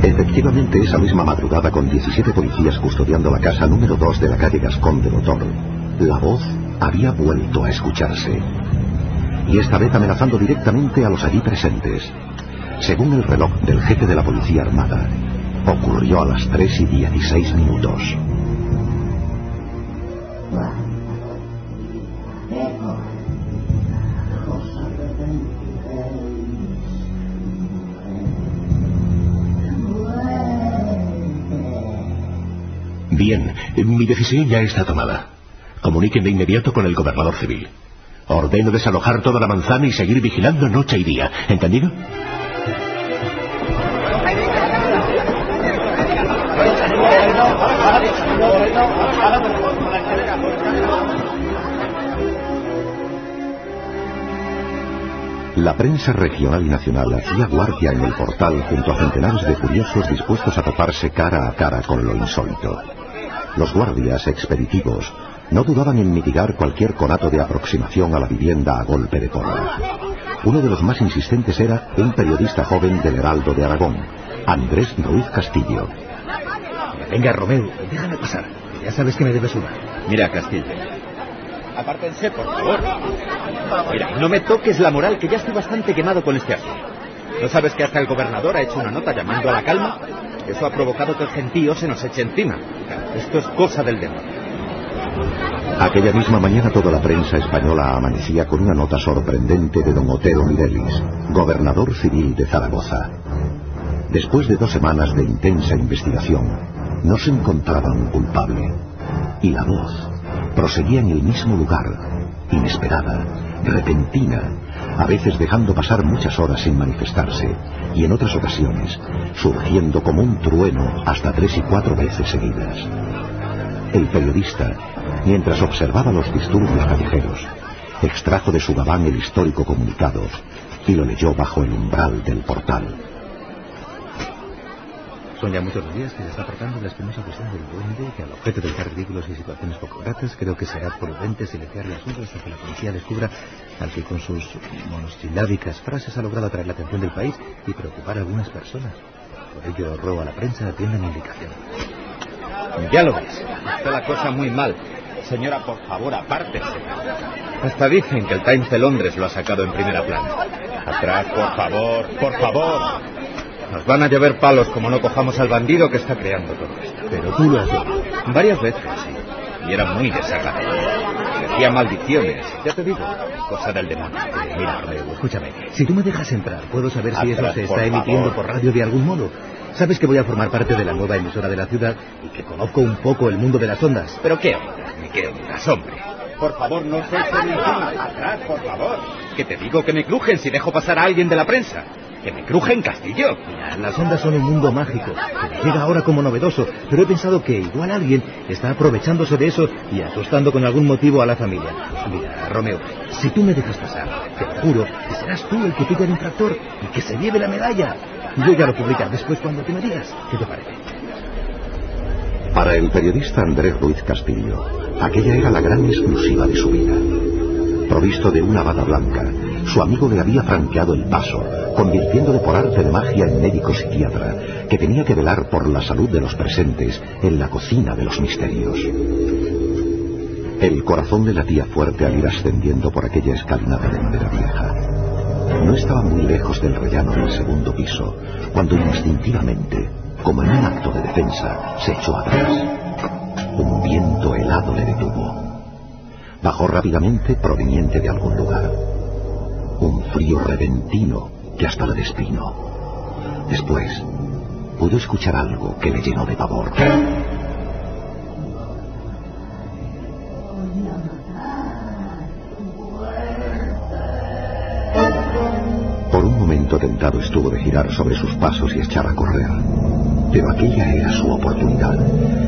Efectivamente, esa misma madrugada, con 17 policías custodiando la casa número 2 de la calle Gascón de Botor, la voz había vuelto a escucharse. Y esta vez amenazando directamente a los allí presentes. Según el reloj del jefe de la Policía Armada, ocurrió a las 3:16. Bien, mi decisión ya está tomada. Comuniquen de inmediato con el gobernador civil. Ordeno desalojar toda la manzana y seguir vigilando noche y día. ¿Entendido? La prensa regional y nacional hacía guardia en el portal junto a centenares de curiosos dispuestos a toparse cara a cara con lo insólito. Los guardias expeditivos no dudaban en mitigar cualquier conato de aproximación a la vivienda a golpe de porra. Uno de los más insistentes era un periodista joven del Heraldo de Aragón, Andrés Ruiz Castillo. Venga, Romeo, déjame pasar. Ya sabes que me debes una. Mira, Castillo. Apártense, por favor. Mira, no me toques la moral, que ya estoy bastante quemado con este asunto. ¿No sabes que hasta el gobernador ha hecho una nota llamando a la calma? Eso ha provocado que el gentío se nos eche encima. Esto es cosa del demonio. Aquella misma mañana toda la prensa española amanecía con una nota sorprendente de don Otero Mirelis, gobernador civil de Zaragoza. Después de 2 semanas de intensa investigación, no se encontraba un culpable. Y la voz proseguía en el mismo lugar, inesperada, repentina, a veces dejando pasar muchas horas sin manifestarse, y en otras ocasiones surgiendo como un trueno hasta 3 y 4 veces seguidas. El periodista, mientras observaba los disturbios callejeros, extrajo de su gabán el histórico comunicado y lo leyó bajo el umbral del portal. Son ya muchos días que se está tratando la espinosa cuestión del duende, que al objeto de evitar ridículos y situaciones poco gratas, creo que será prudente silenciar el asunto hasta que la policía descubra al que con sus monosilábicas frases ha logrado atraer la atención del país y preocupar a algunas personas. Por ello ruego a la prensa atienda mi indicación. Ya lo ves, está la cosa muy mal. Señora, por favor, apártese. Hasta dicen que el Times de Londres lo ha sacado en primera plana. Atrás, por favor, por favor. Nos van a llover palos como no cojamos al bandido que está creando todo esto. Pero tú lo has hecho. Varias veces, sí. Y era muy desagradable. Decía maldiciones. Ya te digo, cosa del demonio. Mira, Romeo, escúchame. Si tú me dejas entrar, ¿puedo saber si eso se está emitiendo por radio de algún modo? Sabes que voy a formar parte de la nueva emisora de la ciudad y que conozco un poco el mundo de las ondas. ¿Pero qué ondas? Ni qué ondas, hombre. Por favor, no se echen encima. Atrás, por favor. Que te digo que me crujen si dejo pasar a alguien de la prensa. ¡Que me crujen, Castillo! Mira, las ondas son un mundo mágico, que me llega ahora como novedoso, pero he pensado que igual alguien está aprovechándose de eso y asustando con algún motivo a la familia. Mira, Romeo, si tú me dejas pasar, te lo juro que serás tú el que pille al infractor y que se lleve la medalla. Yo ya lo publicaré después cuando tú me digas. ¿Qué te parece? Para el periodista Andrés Ruiz Castillo, aquella era la gran exclusiva de su vida. Provisto de una bata blanca, su amigo le había franqueado el paso, convirtiéndole por arte de magia en médico psiquiatra, que tenía que velar por la salud de los presentes en la cocina de los misterios. El corazón le latía fuerte al ir ascendiendo por aquella escalinata de madera vieja. No estaba muy lejos del rellano del segundo piso, cuando instintivamente, como en un acto de defensa, se echó atrás. Un viento helado le detuvo. Bajó rápidamente, proveniente de algún lugar. Un frío repentino que hasta le despeinó. Después, pudo escuchar algo que le llenó de pavor. Por un momento tentado estuvo de girar sobre sus pasos y echar a correr. Pero aquella era su oportunidad,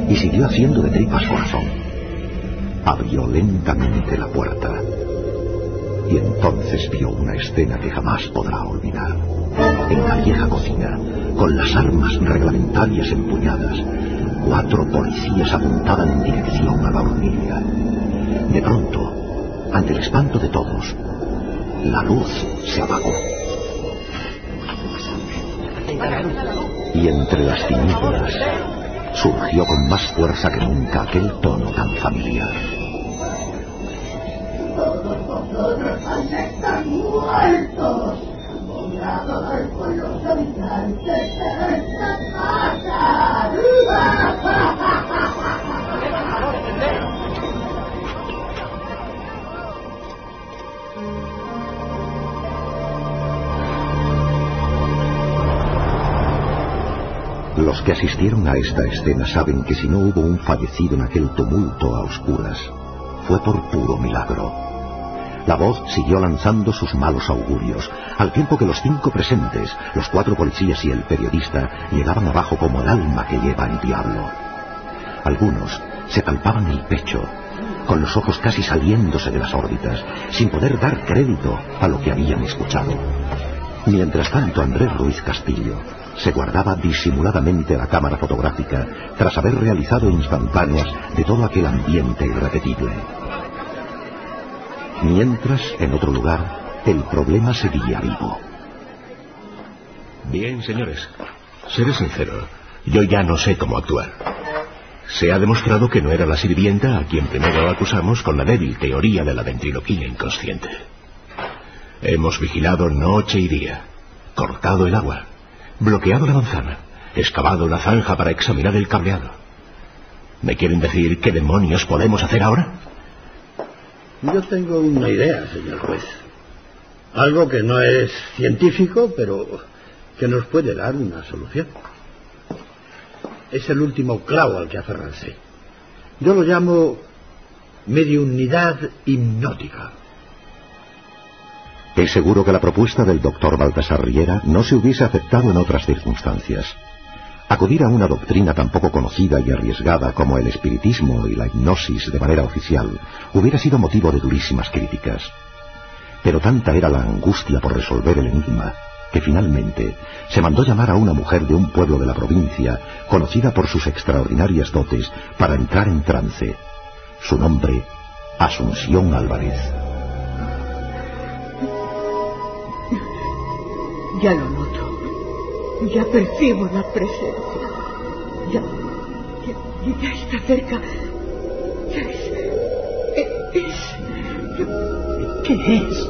y siguió haciendo de tripas corazón. Abrió lentamente la puerta, y entonces vio una escena que jamás podrá olvidar. En la vieja cocina, con las armas reglamentarias empuñadas, 4 policías apuntaban en dirección a la hornilla. De pronto, ante el espanto de todos, la luz se apagó. Y entre las tinieblas surgió con más fuerza que nunca aquel tono tan familiar. Todos vosotros vais a estar muertos, abominados por los habitantes de esta casa. Los que asistieron a esta escena saben que si no hubo un fallecido en aquel tumulto a oscuras, fue por puro milagro. La voz siguió lanzando sus malos augurios, al tiempo que los 5 presentes, los 4 policías y el periodista, llegaban abajo como el alma que lleva el diablo. Algunos se palpaban el pecho, con los ojos casi saliéndose de las órbitas, sin poder dar crédito a lo que habían escuchado. Mientras tanto, Andrés Ruiz Castillo se guardaba disimuladamente la cámara fotográfica tras haber realizado instantáneas de todo aquel ambiente irrepetible. Mientras, en otro lugar, el problema seguía vivo. Bien, señores, seré sincero, yo ya no sé cómo actuar. Se ha demostrado que no era la sirvienta a quien primero acusamos con la débil teoría de la ventriloquía inconsciente. Hemos vigilado noche y día, cortado el agua, bloqueado la manzana, excavado la zanja para examinar el cableado. ¿Me quieren decir qué demonios podemos hacer ahora? Yo tengo una idea, señor juez. Algo que no es científico, pero que nos puede dar una solución. Es el último clavo al que aferrarse. Yo lo llamo mediunidad hipnótica. Es seguro que la propuesta del doctor Baltasar Riera no se hubiese aceptado en otras circunstancias. Acudir a una doctrina tan poco conocida y arriesgada como el espiritismo y la hipnosis de manera oficial hubiera sido motivo de durísimas críticas. Pero tanta era la angustia por resolver el enigma que finalmente se mandó llamar a una mujer de un pueblo de la provincia, conocida por sus extraordinarias dotes, para entrar en trance. Su nombre, Asunción Álvarez. Ya lo noto. Ya percibo la presencia. Ya está cerca. Ya ¿Qué es?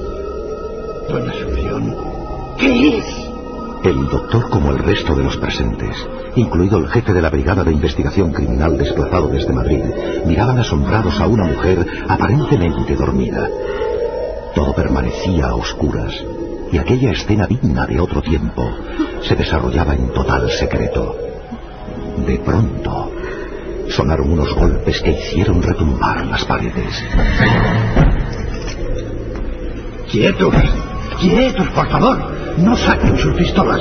Doña Asunción, ¿qué es? El doctor, como el resto de los presentes, incluido el jefe de la Brigada de Investigación Criminal desplazado desde Madrid, miraban asombrados a una mujer aparentemente dormida. Todo permanecía a oscuras, y aquella escena digna de otro tiempo se desarrollaba en total secreto. De pronto, sonaron unos golpes que hicieron retumbar las paredes. ¡Quietos! ¡Quietos, por favor! No saquen sus pistolas.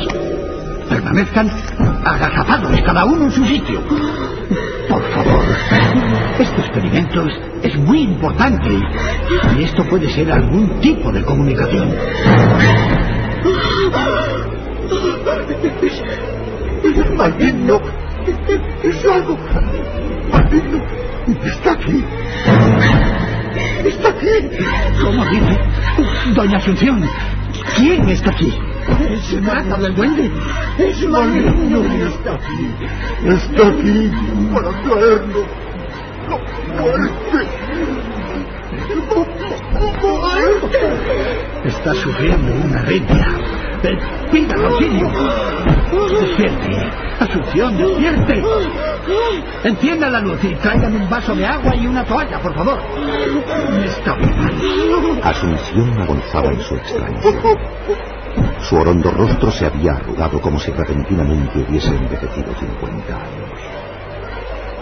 Permanezcan agazapados, cada uno en su sitio. Por favor. Este experimento es muy importante y esto puede ser algún tipo de comunicación. Es maligno. Es algo maligno. Está aquí. Está aquí. ¿Cómo dice? Doña Asunción, ¿quién está aquí? ¿Se trata del duende? Es maligno. Está aquí. Está aquí para traerlo. ¡Muerte! Está sufriendo una arritmia. ¡Pida auxilio! ¡Despierte! ¡Asunción, despierte! Encienda la luz y traigan un vaso de agua y una toalla, por favor. Está bien. Asunción agonzaba en su extrañeza. Su orondo rostro se había arrugado como si repentinamente hubiese envejecido 50 años.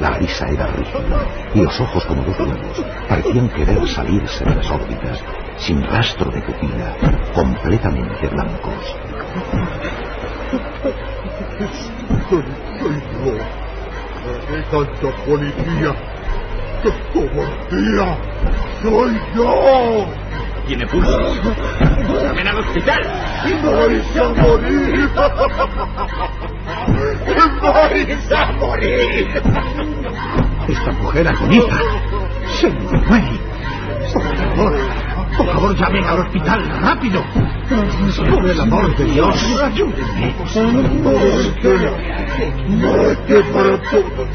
La risa era rígida y los ojos, como dos huevos, parecían querer salirse de las órbitas, sin rastro de pupila, completamente blancos. Soy yo. ¿Qué tanta policía? ¡Qué cobardía! ¡Soy yo! Tiene pulsos. ¡Llamen al hospital! ¡Vais a morir! ¡Vais a morir! Esta mujer agoniza. Se me muere. Por favor, llamen al hospital, rápido. Por el amor de Dios, ayúdenme. ¡Muerte para todos!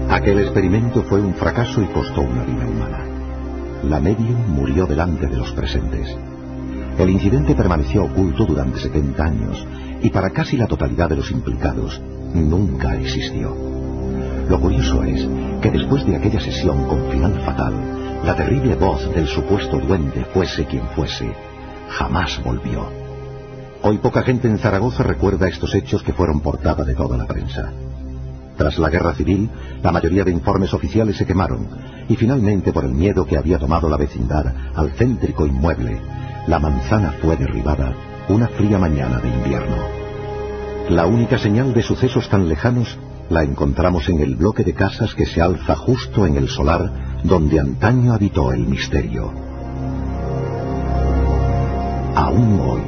Aquel experimento fue un fracaso y costó una vida humana. La medium murió delante de los presentes. El incidente permaneció oculto durante 70 años y para casi la totalidad de los implicados nunca existió. Lo curioso es que después de aquella sesión con final fatal, la terrible voz del supuesto duende, fuese quien fuese, jamás volvió. Hoy poca gente en Zaragoza recuerda estos hechos que fueron portada de toda la prensa. Tras la guerra civil, la mayoría de informes oficiales se quemaron y finalmente, por el miedo que había tomado la vecindad al céntrico inmueble, la manzana fue derribada una fría mañana de invierno. La única señal de sucesos tan lejanos la encontramos en el bloque de casas que se alza justo en el solar donde antaño habitó el misterio. Aún hoy,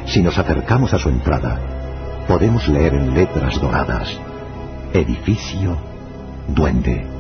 si nos acercamos a su entrada, podemos leer en letras doradas: Edificio Duende.